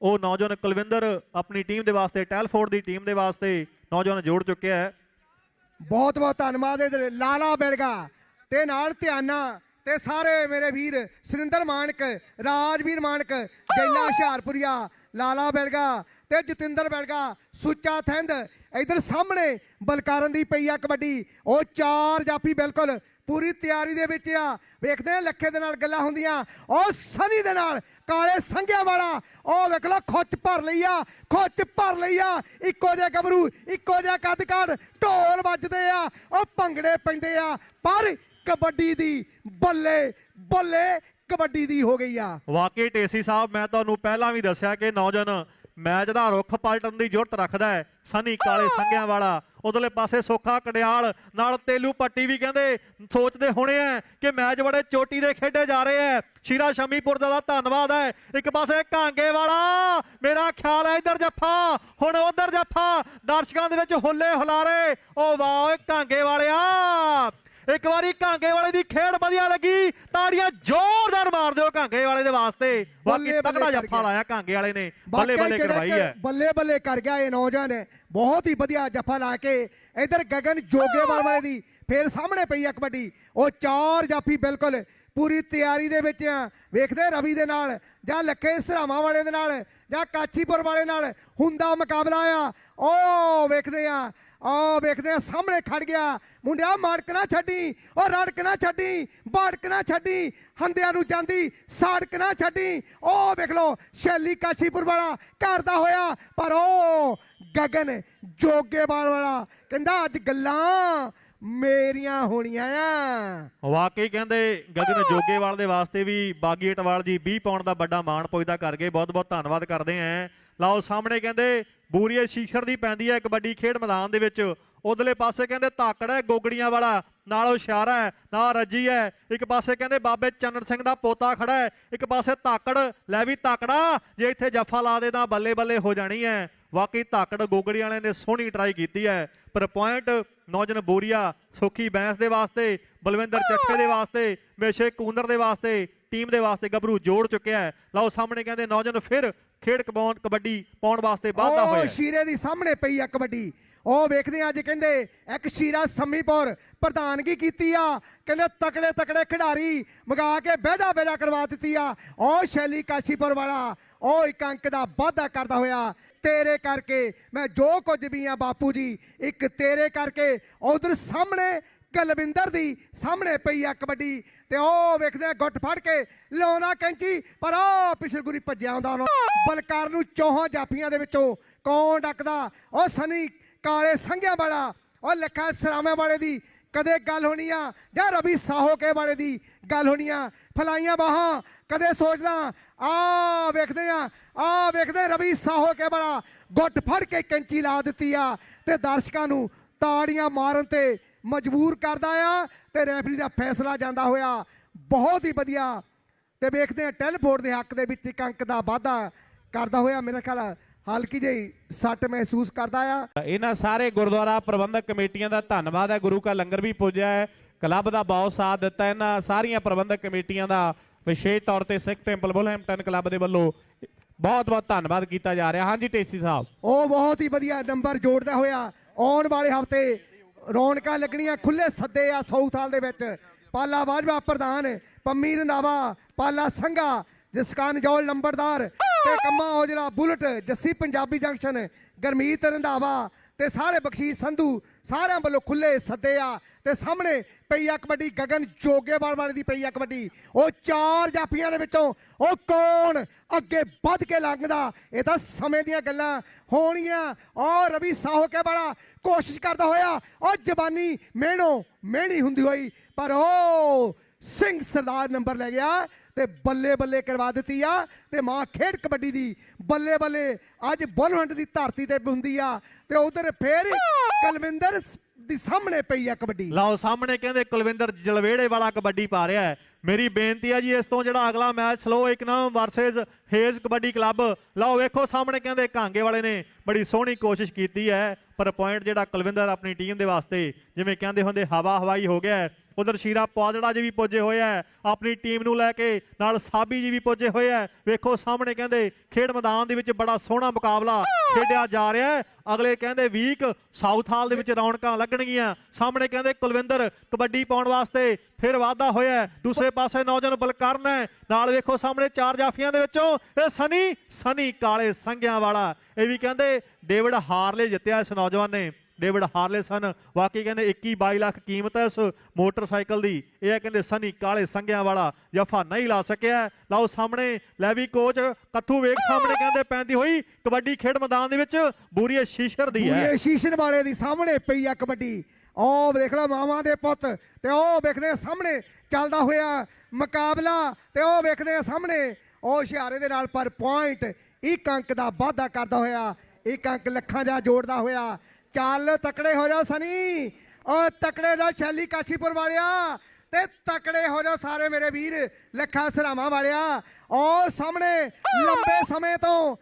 ਉਹ ਨੌਜਵਾਨ ਕੁਲਵਿੰਦਰ ਆਪਣੀ ਟੀਮ ਦੇ ਵਾਸਤੇ, ਟੈਲਫੋਰਡ ਦੀ ਟੀਮ ਦੇ ਵਾਸਤੇ ਨੌਜਵਾਨ ਜੋੜ ਚੁੱਕਿਆ ਹੈ। ਬਹੁਤ ਬਹੁਤ ਧੰਨਵਾਦ ਇਧਰ ਲਾਲਾ ਬਿਲਗਾ ਤੇ ਨਾਲ ਧਿਆਨਾ ਤੇ ਸਾਰੇ ਮੇਰੇ ਵੀਰ ਸੁਰਿੰਦਰ ਮਾਨਕ, ਰਾਜਵੀਰ ਮਾਨਕ, ਜੈਲਾ ਹੁਸ਼ਿਆਰਪੁਰੀਆ, ਲਾਲਾ ਬਿਲਗਾ ਤੇ ਜਤਿੰਦਰ ਬਿਲਗਾ, ਸੁੱਚਾ ਥਿੰਦ। ਇਧਰ ਸਾਹਮਣੇ ਬਲਕਾਰਨ ਦੀ ਪਈ ਆ ਕਬੱਡੀ, ਉਹ 4 ਜਾਫੀ ਬਿਲਕੁਲ ਪੂਰੀ ਤਿਆਰੀ ਦੇ ਵਿੱਚ ਆ। ਵੇਖਦੇ ਆ ਲੱਖੇ ਦੇ ਨਾਲ ਗੱਲਾਂ ਹੁੰਦੀਆਂ, ਉਹ ਸਨੀ ਦੇ ਨਾਲ ਕਾਲੇ ਸੰਘਿਆਂ ਵਾਲਾ, ਉਹ ਵੇਖ ਲੋ ਖੁੱਚ ਭਰ ਲਈ ਆ, ਖੁੱਚ ਭਰ ਲਈ ਆ। ਇੱਕੋ ਜਿਹਾ ਗੱਭਰੂ, ਇੱਕੋ ਜਿਹਾ ਕੱਦ ਕਾਠ, ਢੋਲ ਵੱਜਦੇ ਆ, ਉਹ ਭੰਗੜੇ ਪੈਂਦੇ ਆ, ਪਰ ਕਬੱਡੀ ਦੀ ਬੱਲੇ ਬੱਲੇ ਕਬੱਡੀ ਦੀ ਹੋ ਗਈ ਆ। ਵਾਕਈ ਢੇਸੀ ਸਾਹਿਬ, ਮੈਂ ਤੁਹਾਨੂੰ ਪਹਿਲਾਂ ਵੀ ਦੱਸਿਆ ਕਿ ਨੌਜਵਾਨ ਮੈਚ ਦਾ ਰੁੱਖ ਪਲਟਣ ਦੀ ਜ਼ਰੂਰਤ ਰੱਖਦਾ ਹੈ। ਸਨੀ ਕਾਲੇ ਸੰਘਿਆਂ ਵਾਲਾ, ਉਧਰਲੇ ਪਾਸੇ ਸੋਖਾ ਕੜਿਆਲ ਨਾਲ ਤੇਲੂ ਪੱਟੀ ਵੀ ਕਹਿੰਦੇ ਸੋਚਦੇ ਹੋਣੇ ਆ ਕਿ ਮੈਚ ਬੜੇ ਚੋਟੀ ਦੇ ਖੇਡੇ ਜਾ ਰਹੇ ਹੈ। ਸ਼ੀਰਾ ਸ਼ਮੀਪੁਰ ਦਾ ਧੰਨਵਾਦ ਹੈ। ਇੱਕ ਪਾਸੇ ਕਾਂਗੇ ਵਾਲਾ, ਮੇਰਾ ਖਿਆਲ ਹੈ ਇੱਧਰ ਜੱਫਾ, ਹੁਣ ਉਧਰ ਜੱਫਾ, ਦਰਸ਼ਕਾਂ ਦੇ ਵਿੱਚ ਹੁੱਲੇ ਹੁਲਾਰੇ। ਉਹ ਵਾਹ ਕਾਂਗੇ ਵਾਲਿਆ, ਇੱਕ ਵਾਰੀ ਕਾਂਗੇ ਵਾਲੇ ਦੀ ਖੇਡ ਵਧੀਆ ਲੱਗੀ, ਤਾੜੀਆਂ ਜ਼ੋਰਦਾਰ ਮਾਰ ਦਿਓ ਕਾਂਗੇ ਵਾਲੇ ਦੇ ਵਾਸਤੇ। ਬਾਕੀ ਤਕੜਾ ਜੱਫਾ ਲਾਇਆ ਕਾਂਗੇ ਵਾਲੇ ਨੇ, ਬੱਲੇ ਬੱਲੇ ਕਰਵਾਈ ਹੈ, ਬੱਲੇ ਬੱਲੇ ਕਰ ਗਿਆ ਇਹ ਨੌਜਵਾਨ, ਬਹੁਤ ਹੀ ਵਧੀਆ ਜੱਫਾ ਲਾ ਕੇ। ਇਧਰ ਗਗਨ ਜੋਗੇਵਾਲ ਵਾਲੇ ਦੀ ਫੇਰ ਸਾਹਮਣੇ ਪਈ ਆ ਕਬੱਡੀ, ਉਹ 4 ਜਾਫੀ ਬਿਲਕੁਲ ਪੂਰੀ ਤਿਆਰੀ ਦੇ ਵਿੱਚ ਆ। ਵੇਖਦੇ ਰਵੀ ਦੇ ਨਾਲ ਜਾਂ ਲੱਖੇ ਸਰਾਵਾਂ ਵਾਲੇ ਦੇ ਨਾਲ ਜਾਂ ਕਾਚੀਪੁਰ ਵਾਲੇ ਨਾਲ ਹੁੰਦਾ ਮੁਕਾਬਲਾ ਆ। ਉਹ ਵੇਖਦੇ ਆ, ਉਹ ਵੇਖਦੇ ਆ ਸਾਹਮਣੇ ਖੜ ਗਿਆ ਮੁੰਡਿਆ, ਮਾੜਕ ਨਾ ਛੱਡੀ, ਉਹ ਰੜਕ ਨਾ ਛੱਡੀ, ਬਾੜਕ ਨਾ ਛੱਡੀ, ਹੰਦਿਆਂ ਨੂੰ ਜਾਂਦੀ ਸਾੜਕ ਨਾ ਛੱਡੀ। ਉਹ ਵੇਖ ਲੋ ਸ਼ੈਲੀ ਕਾਸ਼ੀਪੁਰ ਵਾਲਾ ਕਰਦਾ ਹੋਇਆ, ਪਰ ਉਹ ਗਗਨ ਜੋਗੇਵਾਲ ਵਾਲਾ ਕਹਿੰਦਾ ਅੱਜ ਗੱਲਾਂ ਮੇਰੀਆਂ ਹੋਣੀਆਂ ਆ। ਵਾਕਈ ਕਹਿੰਦੇ ਗਗਨ ਜੋਗੇਵਾਲ ਦੇ ਵਾਸਤੇ ਵੀ ਬਾਗੀ ਅਟਵਾਲ ਜੀ 20 ਪਾਉਂਡ ਦਾ ਵੱਡਾ ਮਾਣ ਪੁੱਜਦਾ ਕਰ ਗਏ, ਬਹੁਤ ਬਹੁਤ ਧੰਨਵਾਦ ਕਰਦੇ ਆਂ। ਲਓ ਸਾਹਮਣੇ ਕਹਿੰਦੇ ਬੂਰੀਏ ਸ਼ੀਸ਼ਰ ਦੀ ਪੈਂਦੀ ਹੈ ਕਬੱਡੀ ਖੇਡ ਮੈਦਾਨ ਦੇ ਵਿੱਚ, ਉਧਰਲੇ ਪਾਸੇ ਕਹਿੰਦੇ ਧਾਕੜ ਹੈ ਗੋਗੜੀਆਂ ਵਾਲਾ, ਨਾਲ ਹੁਸ਼ਿਆਰਾ ਹੈ, ਨਾਲ ਰੱਜੀ ਹੈ। ਇੱਕ ਪਾਸੇ ਕਹਿੰਦੇ ਬਾਬੇ ਚੰਨਣ ਸਿੰਘ ਦਾ ਪੋਤਾ ਖੜਾ ਹੈ, ਇੱਕ ਪਾਸੇ ਧਾਕੜ। ਲੈ ਵੀ ਧਾਕੜਾ, ਜੇ ਇੱਥੇ ਜੱਫਾ ਲਾ ਦੇ ਤਾਂ ਬੱਲੇ ਬੱਲੇ ਹੋ ਜਾਣੀ ਹੈ। ਵਾਕਈ ਧਾਕੜ ਗੋਗੜੀ ਵਾਲਿਆਂ ਨੇ ਸੋਹਣੀ ਟਰਾਈ ਕੀਤੀ ਹੈ, ਪਰ ਪੁਆਇੰਟ ਨੌਜਵਾਨ ਬੋਰੀਆ ਸੁੱਖੀ ਬੈਂਸ ਦੇ ਵਾਸਤੇ, ਬਲਵਿੰਦਰ ਚੱਠੇ ਦੇ ਵਾਸਤੇ, ਮੇਸ਼ੇ ਕੂੰਦਰ ਦੇ ਵਾਸਤੇ, ਟੀਮ ਦੇ ਵਾਸਤੇ ਗੱਭਰੂ ਜੋੜ ਚੁੱਕਿਆ ਹੈ। ਲਓ ਸਾਹਮਣੇ ਕਹਿੰਦੇ ਨੌਜਵਾਨ ਫਿਰ ਖੇਡ ਕਬੱਡੀ ਪਾਉਣ ਵਾਸਤੇ ਵਾਧਾ ਹੋਇਆ। ਸ਼ੀਰੇ ਦੀ ਸਾਹਮਣੇ ਪਈ ਆ ਕਬੱਡੀ, ਉਹ ਵੇਖਦੇ ਆ ਅੱਜ ਕਹਿੰਦੇ ਇੱਕ ਸ਼ੀਰਾ ਸੰਮੀਪੁਰ ਪ੍ਰਧਾਨਗੀ ਕੀਤੀ ਆ, ਕਹਿੰਦੇ ਤਕੜੇ ਤਕੜੇ ਖਿਡਾਰੀ ਮਗਾ ਕੇ ਬਹਿਦਾ ਕਰਵਾ ਦਿੱਤੀ ਆ। ਉਹ ਸ਼ੈਲੀ ਕਾਸ਼ੀਪੁਰ ਵਾਲਾ, ਉਹ ਇੱਕ ਅੰਕ ਦਾ ਵਾਧਾ ਕਰਦਾ ਹੋਇਆ। ਤੇਰੇ ਕਰਕੇ ਮੈਂ ਜੋ ਕੁਝ ਵੀ ਆ ਬਾਪੂ ਜੀ, ਇੱਕ ਤੇਰੇ ਕਰਕੇ। ਉਧਰ ਸਾਹਮਣੇ ਕੁਲਵਿੰਦਰ ਦੀ ਸਾਹਮਣੇ ਪਈ ਆ ਕਬੱਡੀ, ਤੇ ਉਹ ਵੇਖਦੇ ਗੁੱਟ ਫੜ ਕੇ ਲਾਉਂਦਾ ਕੈਂਚੀ, ਪਰ ਉਹ ਪਿਛਲਗੁਰੀ ਭੱਜਿਆ ਆਉਂਦਾ ਉਹਨੂੰ। ਬਲਕਾਰ ਨੂੰ ਚੌਹਾਂ ਜਾਫੀਆਂ ਦੇ ਵਿੱਚੋਂ ਕੌਣ ਡੱਕਦਾ? ਉਹ ਸਨੀ ਕਾਲੇ ਸੰਘਿਆਂ ਵਾਲਾ, ਉਹ ਲੱਖਾ ਸਰਾਵਾਂ ਵਾਲੇ ਦੀ ਕਦੇ ਗੱਲ ਹੋਣੀ ਆ, ਜਾਂ ਰਵੀ ਸਾਹੋਕੇ ਵਾਲੇ ਦੀ ਗੱਲ ਹੋਣੀ ਆ। ਫਲਾਈਆਂ ਬਾਹਾਂ ਕਦੇ ਸੋਚਦਾ ਆ ਵੇਖਦੇ ਆ, ਆ ਵੇਖਦੇ ਰਵੀ ਸਾਹੋਕੇ ਵਾਲਾ ਗੁੱਟ ਫੜ ਕੇ ਕੈਂਚੀ ਲਾ ਦਿੱਤੀ ਆ, ਤੇ ਦਰਸ਼ਕਾਂ ਨੂੰ ਤਾੜੀਆਂ ਮਾਰਨ ਤੇ ਮਜਬੂਰ ਕਰਦਾ ਆ, ਤੇ ਰੈਫਰੀ ਦਾ ਫੈਸਲਾ ਜਾਂਦਾ ਹੋਇਆ ਬਹੁਤ ਹੀ ਵਧੀਆ। ਤੇ ਵੇਖਦੇ ਆ ਟੈਲਫੋਰਡ ਦੇ ਹੱਕ ਦੇ ਵਿੱਚ ਇੱਕ ਅੰਕ ਦਾ ਵਾਧਾ ਕਰਦਾ ਹੋਇਆ, ਮੇਰੇ ਖਿਆਲ ਹਲਕੀ ਜਿਹੀ ਸੱਟ ਮਹਿਸੂਸ ਕਰਦਾ ਆ। ਇਹਨਾਂ ਸਾਰੇ ਗੁਰਦੁਆਰਾ ਪ੍ਰਬੰਧਕ ਕਮੇਟੀਆਂ ਦਾ ਧੰਨਵਾਦ ਹੈ, ਗੁਰੂ ਕਾ ਲੰਗਰ ਵੀ ਪੁੱਜਿਆ ਹੈ, ਕਲੱਬ ਦਾ ਬਹੁਤ ਸਾਥ ਦਿੱਤਾ। ਇਹਨਾਂ ਸਾਰੀਆਂ ਪ੍ਰਬੰਧਕ ਕਮੇਟੀਆਂ ਦਾ ਵਿਸ਼ੇਸ਼ ਤੌਰ ਤੇ ਸਿੱਖ ਟੈਂਪਲ ਬੁਲਹੈਂਪਟਨ ਕਲੱਬ ਦੇ ਵੱਲੋਂ ਬਹੁਤ ਬਹੁਤ ਧੰਨਵਾਦ ਕੀਤਾ ਜਾ ਰਿਹਾ। ਹਾਂਜੀ ਢੇਸੀ ਸਾਹਿਬ, ਉਹ ਬਹੁਤ ਹੀ ਵਧੀਆ ਨੰਬਰ ਜੋੜਦਾ ਹੋਇਆ। ਆਉਣ ਵਾਲੇ ਹਫ਼ਤੇ ਰੌਣਕਾਂ ਲੱਗਣੀਆਂ, ਖੁੱਲੇ ਸੱਦੇ ਆ ਸਾਊਥ ਹਾਲ ਦੇ ਵਿੱਚ। ਪਾਲਾ ਬਾਜਵਾ ਪ੍ਰਧਾਨ, ਪੰਮੀ ਰੰਧਾਵਾ, ਪਾਲਾ ਸੰਘਾ, ਜਸਕਾਨ ਜੌਲ ਨੰਬਰਦਾਰ, ਤੇ ਕੰਮਾ ਔਜਲਾ ਬੁਲਟ, ਜੱਸੀ ਪੰਜਾਬੀ ਜੰਕਸ਼ਨ, ਗਰਮੀਤ ਰੰਧਾਵਾ ਤੇ ਸਾਰੇ ਬਖਸ਼ੀਸ਼ ਸੰਧੂ, ਸਾਰਿਆਂ ਵੱਲੋਂ ਖੁੱਲੇ ਸੱਦੇ ਆ। ਤੇ ਸਾਹਮਣੇ ਪਈ ਆ ਕਬੱਡੀ, ਗਗਨ ਜੋਗੇਵਾਲ ਵਾਲੇ ਦੀ ਪਈ ਆ ਕਬੱਡੀ। ਉਹ 4 ਜਾਫੀਆਂ ਦੇ ਵਿੱਚੋਂ ਉਹ ਕੌਣ ਅੱਗੇ ਵੱਧ ਕੇ ਲੰਘਦਾ, ਇਹ ਤਾਂ ਸਮੇਂ ਦੀਆਂ ਗੱਲਾਂ ਹੋਣੀਆਂ। ਔਰ ਰਵੀ ਸਾਹੋਕੇ ਵਾਲਾ ਕੋਸ਼ਿਸ਼ ਕਰਦਾ ਹੋਇਆ, ਉਹ ਜ਼ਬਾਨੀ ਮਿਹਣੀ ਹੁੰਦੀ ਹੋਈ, ਪਰ ਉਹ ਸਿੰਘ ਸਰਦਾਰ ਨੰਬਰ ਲੈ ਗਿਆ ਤੇ ਬੱਲੇ ਬੱਲੇ ਕਰਵਾ ਦਿੱਤੀ ਆ। ਤੇ ਮਾਂ ਖੇਡ ਕਬੱਡੀ ਦੀ ਬੱਲੇ ਬੱਲੇ ਅੱਜ ਬੁਲਹੰਟ ਦੀ ਧਰਤੀ ਤੇ ਹੁੰਦੀ ਆ। ਤੇ ਉਧਰ ਫੇਰ ਕੁਲਵਿੰਦਰ ਦੀ ਸਾਹਮਣੇ ਪਈ ਆ ਕਬੱਡੀ। ਲਓ ਸਾਹਮਣੇ ਕਹਿੰਦੇ ਕੁਲਵਿੰਦਰ ਜਲਵੇੜੇ ਵਾਲਾ ਕਬੱਡੀ ਪਾ ਰਿਹਾ ਹੈ। ਮੇਰੀ ਬੇਨਤੀ ਹੈ ਜੀ ਇਸ ਤੋਂ ਜਿਹੜਾ ਅਗਲਾ ਮੈਚ ਸਲੋ ਇਕਨਮ ਵਰਸਸ ਹੇਜ਼ ਕਬੱਡੀ ਕਲੱਬ, ਲਓ ਵੇਖੋ ਸਾਹਮਣੇ ਕਹਿੰਦੇ ਕਾਂਗੇ ਵਾਲੇ ਨੇ ਬੜੀ ਸੋਹਣੀ ਕੋਸ਼ਿਸ਼ ਕੀਤੀ ਹੈ, ਪਰ ਪੁਆਇੰਟ ਜਿਹੜਾ ਕੁਲਵਿੰਦਰ ਆਪਣੀ ਟੀਮ ਦੇ ਵਾਸਤੇ ਜਿਵੇਂ ਕਹਿੰਦੇ ਹੁੰਦੇ ਹਵਾ ਹਵਾਈ ਹੋ ਗਿਆ। ਉਧਰ ਸ਼ੀਰਾ ਪੌਦੜਾ ਜੀ ਵੀ ਪੁੱਜੇ ਹੋਏ ਆ ਆਪਣੀ ਟੀਮ ਨੂੰ ਲੈ ਕੇ, ਨਾਲ ਸਾਬੀ ਜੀ ਵੀ ਪੁੱਜੇ ਹੋਏ ਆ। ਵੇਖੋ ਸਾਹਮਣੇ ਕਹਿੰਦੇ ਖੇਡ ਮੈਦਾਨ ਦੇ ਵਿੱਚ ਬੜਾ ਸੋਹਣਾ ਮੁਕਾਬਲਾ ਖੇਡਿਆ ਜਾ ਰਿਹਾ ਹੈ। ਅਗਲੇ ਕਹਿੰਦੇ ਵੀਕ ਸਾਊਥ ਹਾਲ ਦੇ ਵਿੱਚ ਰੌਣਕਾਂ ਲੱਗਣਗੀਆਂ। ਸਾਹਮਣੇ ਕਹਿੰਦੇ ਕੁਲਵਿੰਦਰ ਕਬੱਡੀ ਪਾਉਣ ਵਾਸਤੇ ਫਿਰ ਵਾਧਾ ਹੋਇਆ। ਦੂਸਰੇ ਪਾਸੇ ਨੌਜਵਾਨ ਬਲਕਰਨ ਹੈ, ਨਾਲ ਵੇਖੋ ਸਾਹਮਣੇ ਚਾਰ ਜਾਫੀਆਂ ਦੇ ਵਿੱਚੋਂ ਇਹ ਸਨੀ ਕਾਲੇ ਸੰਘਿਆਂ ਵਾਲਾ, ਇਹ ਵੀ ਕਹਿੰਦੇ ਡੇਵਿਡ ਹਾਰਲੇ ਜਿੱਤਿਆ ਇਸ ਨੌਜਵਾਨ ਨੇ। ਡੇਵਿਡ ਹਾਰਲੇ ਸਨ, ਵਾਕਈ ਕਹਿੰਦੇ 21-22 ਲੱਖ ਕੀਮਤ ਹੈ ਇਸ ਮੋਟਰਸਾਈਕਲ ਦੀ। ਇਹ ਹੈ ਕਹਿੰਦੇ ਸਨੀ ਕਾਲੇ ਸੰਘਿਆਂ ਵਾਲਾ, ਜਫਾ ਨਹੀਂ ਲਾ ਸਕਿਆ। ਲਓ ਸਾਹਮਣੇ ਲੈ ਵੀ ਕੋਚ ਕੱਥੂ ਵੇਖ ਸਾਹਮਣੇ ਕਹਿੰਦੇ ਪੈਂਦੀ ਹੋਈ ਕਬੱਡੀ ਖੇਡ ਮੈਦਾਨ ਦੇ ਵਿੱਚ ਬੂਰੀਏ ਸ਼ੀਸ਼ਰ ਦੀ ਹੈ। ਬੂਰੀਏ ਸ਼ੀਸ਼ਰ ਵਾਲੇ ਦੀ ਸਾਹਮਣੇ ਪਈ ਆ ਕਬੱਡੀ। ਉਹ ਦੇਖ ਲਓ ਮਾਵਾਂ ਦੇ ਪੁੱਤ, ਤੇ ਉਹ ਵੇਖਦੇ ਸਾਹਮਣੇ ਚੱਲਦਾ ਹੋਇਆ ਮੁਕਾਬਲਾ, ਤੇ ਉਹ ਵੇਖਦੇ ਸਾਹਮਣੇ ਉਹ ਇਸ਼ਾਰੇ ਦੇ ਨਾਲ ਪਰ ਪੁਆਇੰਟ 1 ਅੰਕ ਦਾ ਵਾਧਾ ਕਰਦਾ ਹੋਇਆ, 1 ਅੰਕ ਲੱਖਾਂ ਦਾ ਜੋੜਦਾ ਹੋਇਆ। ਚੱਲ ਤਕੜੇ ਹੋ ਜਾ ਸਨੀ, ਉਹ ਤਕੜੇ ਰਹੋ ਸ਼ੈਲੀ ਕਾਸ਼ੀਪੁਰ ਵਾਲਿਆ, ਤੇ ਤਕੜੇ ਹੋ ਜਾ ਸਾਰੇ ਮੇਰੇ ਵੀਰ ਲੱਖਾਂ ਸਰਾਵਾਂ ਵਾਲਿਆ। ਉਹ ਸਾਹਮਣੇ ਲੰਬੇ ਸਮੇਂ ਤੋਂ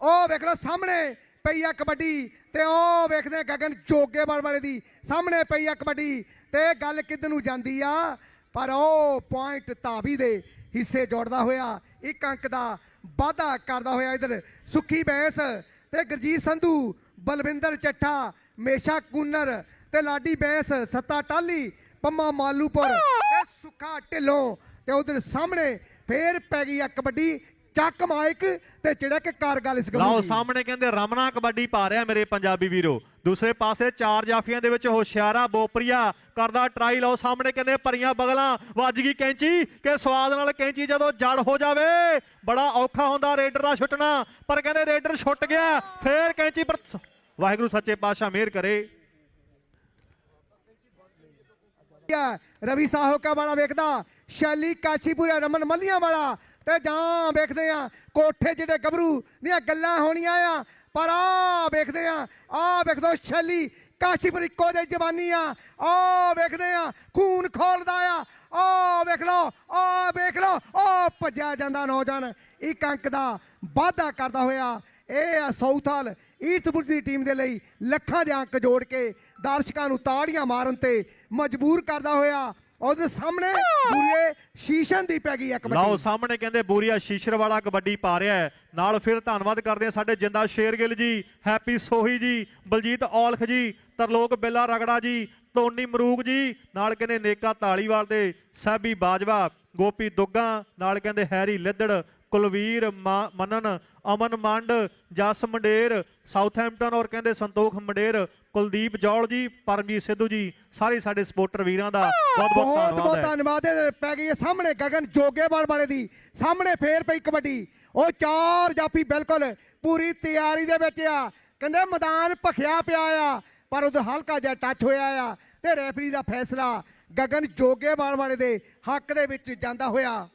ਉਹ ਵੇਖ ਲਓ ਸਾਹਮਣੇ ਪਈ ਆ ਕਬੱਡੀ, ਤੇ ਉਹ ਵੇਖਦੇ ਗਗਨ ਜੋਗੇਵਾਲ ਵਾਲੇ ਦੀ ਸਾਹਮਣੇ ਪਈ ਆ ਕਬੱਡੀ, ਤੇ ਗੱਲ ਕਿੱਧਰ ਨੂੰ ਜਾਂਦੀ ਆ, ਪਰ ਉਹ ਪੁਆਇੰਟ ਧਾਵੀ ਦੇ ਹਿੱਸੇ ਜੋੜਦਾ ਹੋਇਆ 1 ਅੰਕ ਦਾ ਵਾਧਾ ਕਰਦਾ ਹੋਇਆ। ਇਧਰ ਸੁੱਖੀ ਬੈਂਸ ਤੇ ਗੁਰਜੀਤ ਸੰਧੂ, ਬਲਵਿੰਦਰ ਚੱਠਾ, ਮੇਸ਼ਾ ਕੂਨਰ ਤੇ ਲਾਡੀ ਬੈਂਸ, ਸੱਤਾ ਟਾਲੀ, ਪੰਮਾ ਮਾਲੂਪੁਰ ਤੇ ਸੁੱਖਾ ਢਿੱਲੋਂ, ਤੇ ਉਧਰ ਸਾਹਮਣੇ ਫੇਰ ਪੈ ਗਈ ਆ ਕਬੱਡੀ। ਚੱਕ ਮਾਈਕ ਤੇ ਚਿੜਕ ਕਰ ਗੱਲ ਇਸ ਲਓ ਸਾਹਮਣੇ ਕਹਿੰਦੇ ਰਮਨਾ ਕਬੱਡੀ ਪਾ ਰਿਹਾ ਮੇਰੇ ਪੰਜਾਬੀ ਵੀਰੋ। ਦੂਸਰੇ ਪਾਸੇ ਚਾਰ ਜਾਫੀਆਂ ਦੇ ਵਿੱਚ ਹੋਸ਼ਿਆਰਾ ਬੋਪਰੀਆ ਕਰਦਾ ਟਰਾਈ। ਲਓ ਸਾਹਮਣੇ ਕਹਿੰਦੇ ਭਰੀਆਂ ਬਗਲਾਂ, ਵੱਜ ਗਈ ਕੈਂਚੀ, ਕਿ ਸਵਾਦ ਨਾਲ ਕੈਂਚੀ ਜਦੋਂ ਜੜ ਹੋ ਜਾਵੇ ਬੜਾ ਔਖਾ ਹੁੰਦਾ ਰੇਡਰ ਦਾ ਛੁੱਟਣਾ, ਪਰ ਕਹਿੰਦੇ ਰੇਡਰ ਛੁੱਟ ਗਿਆ। ਫੇਰ ਕੈਂਚੀ ਪਰ ਵਾਹਿਗੁਰੂ ਸੱਚੇ ਪਾਤਸ਼ਾਹ ਮਿਹਰ ਕਰੇ। ਰਵੀ ਸਾਹੋਕਾ ਵਾਲਾ ਵੇਖਦਾ, ਸ਼ੈਲੀ ਕਾਸ਼ੀਪੁਰਾ, ਰਮਨ ਮੱਲੀਆਂ ਵਾਲਾ, ਤੇ ਜਾਂ ਵੇਖਦੇ ਆ ਕੋਠੇ ਜਿਹੜੇ ਗੱਭਰੂ ਦੀਆਂ ਗੱਲਾਂ ਹੋਣੀਆਂ ਆ, ਪਰ ਆ ਵੇਖਦੇ ਆ ਵੇਖਦੋ ਸ਼ੈਲੀ ਕਾਸ਼ੀਪੁਰ ਇੱਕੋ ਜਿਹੀ ਜਵਾਨੀ ਆ। ਆ ਵੇਖਦੇ ਆ ਖੂਨ ਖੋਲਦਾ ਆ, ਆ ਵੇਖ ਲਓ, ਆ ਵੇਖ ਲਓ, ਆ ਭੱਜਿਆ ਜਾਂਦਾ ਨੌਜਵਾਨ 1 ਅੰਕ ਦਾ ਵਾਧਾ ਕਰਦਾ ਹੋਇਆ। ਇਹ ਆ ਸਾਊਥਾਲ ਈਸਟਵੁੱਡ ਦੀ ਟੀਮ ਦੇ ਲਈ ਲੱਖਾਂ ਦੇ ਅੰਕ ਜੋੜ ਕੇ ਦਰਸ਼ਕਾਂ ਨੂੰ ਤਾੜੀਆਂ ਮਾਰਨ ਤੇ ਮਜਬੂਰ ਕਰਦਾ ਹੋਇਆ। ਉਹਦੇ ਸਾਹਮਣੇ ਬੂਰੀਏ ਸ਼ੀਸ਼ਨ ਦੀ ਪੈ ਗਈ ਆ ਕਬੱਡੀ। ਲਓ ਸਾਹਮਣੇ ਕਹਿੰਦੇ ਬੂਰੀਆ ਸ਼ੀਸ਼ਰ ਵਾਲਾ ਕਬੱਡੀ ਪਾ ਰਿਹਾ ਹੈ। ਨਾਲ ਫਿਰ ਧੰਨਵਾਦ ਕਰਦੇ ਆ ਸਾਡੇ ਜਿੰਦਾ ਸ਼ੇਰਗਿੱਲ ਜੀ, ਹੈਪੀ ਸੋਹੀ ਜੀ, ਬਲਜੀਤ ਔਲਖ ਜੀ, ਤਰਲੋਕ ਬੇਲਾ ਰਗੜਾ ਜੀ, ਟੋਨੀ ਮਰੂਗ ਜੀ, ਨਾਲ ਕਹਿੰਦੇ ਨੇਕਾ ਧਾਲੀਵਾਲ ਦੇ ਸਾਬੀ ਬਾਜਵਾ, ਗੋਪੀ ਦੁੱਗਾ, ਨਾਲ ਕਹਿੰਦੇ ਹੈਰੀ ਲਿੱਦੜ, ਕੁਲਵੀਰ ਮੰਨਨ, ਅਮਨ ਮੰਡ, ਜਸ ਮੰਡੇਰ, ਸਾਊਥਹੈਂਪਟਨ, ਔਰ ਕਹਿੰਦੇ ਸੰਤੋਖ ਮੰਡੇਰ, ਕੁਲਦੀਪ ਜੌਲ ਜੀ, ਪਰਮਜੀਤ ਸਿੱਧੂ ਜੀ, ਸਾਰੇ ਸਾਡੇ ਸਪੋਰਟਰ ਵੀਰਾਂ ਦਾ ਬਹੁਤ ਧੰਨਵਾਦ। ਪੈ ਗਈ ਸਾਹਮਣੇ ਗਗਨ ਜੋਗੇਵਾਲ ਵਾਲੇ ਦੀ, ਸਾਹਮਣੇ ਫੇਰ ਪਈ ਕਬੱਡੀ। ਉਹ ਚਾਰ ਜਾਫੀ ਬਿਲਕੁਲ ਪੂਰੀ ਤਿਆਰੀ ਦੇ ਵਿੱਚ ਆ, ਕਹਿੰਦੇ ਮੈਦਾਨ ਭਖਿਆ ਪਿਆ ਆ, ਪਰ ਉਦੋਂ ਹਲਕਾ ਜਿਹਾ ਟੱਚ ਹੋਇਆ ਆ, ਤੇ ਰੈਫਰੀ ਦਾ ਫੈਸਲਾ ਗਗਨ ਜੋਗੇਵਾਲ ਵਾਲੇ ਦੇ ਹੱਕ ਦੇ ਵਿੱਚ ਜਾਂਦਾ ਹੋਇਆ।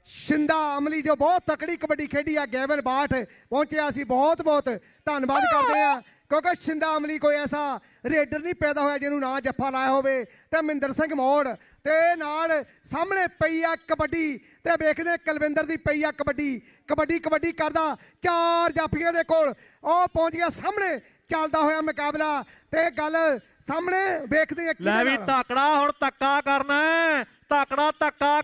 ਸ਼ਿੰਦਾ ਅਮਲੀ ਜੋ ਬਹੁਤ ਤਕੜੀ ਕਬੱਡੀ ਖੇਡੀ ਆ, ਗੈਵਨ ਬਾਠ ਪਹੁੰਚਿਆ ਸੀ, ਬਹੁਤ ਬਹੁਤ ਧੰਨਵਾਦ ਕਰਦੇ ਆ, ਕਿਉਂਕਿ ਸ਼ਿੰਦਾ ਅਮਲੀ ਕੋਈ ਐਸਾ ਰੇਡਰ ਨਹੀਂ ਪੈਦਾ ਹੋਇਆ ਜਿਹਨੂੰ ਨਾ ਜੱਫਾ ਲਾਇਆ ਹੋਵੇ। ਤੇ ਮਹਿੰਦਰ ਸਿੰਘ ਮੋੜ, ਤੇ ਨਾਲ ਸਾਹਮਣੇ ਪਈ ਆ ਕਬੱਡੀ, ਤੇ ਵੇਖਦੇ ਕੁਲਵਿੰਦਰ ਦੀ ਪਈ ਆ ਕਬੱਡੀ ਕਰਦਾ ਚਾਰ ਜਾਫੀਆਂ ਦੇ ਕੋਲ, ਉਹ ਪਹੁੰਚ ਗਿਆ ਸਾਹਮਣੇ ਚੱਲਦਾ ਹੋਇਆ ਮੁਕਾਬਲਾ। ਤੇ ਗੱਲ ਸਾਹਮਣੇ ਵੇਖਦੇ ਆ ਲੈ ਵੀ ਧਾਕੜਾ ਹੁਣ ਧੱਕਾ ਕਰਨਾ, ਧਾਕੜਾ ਧੱਕਾ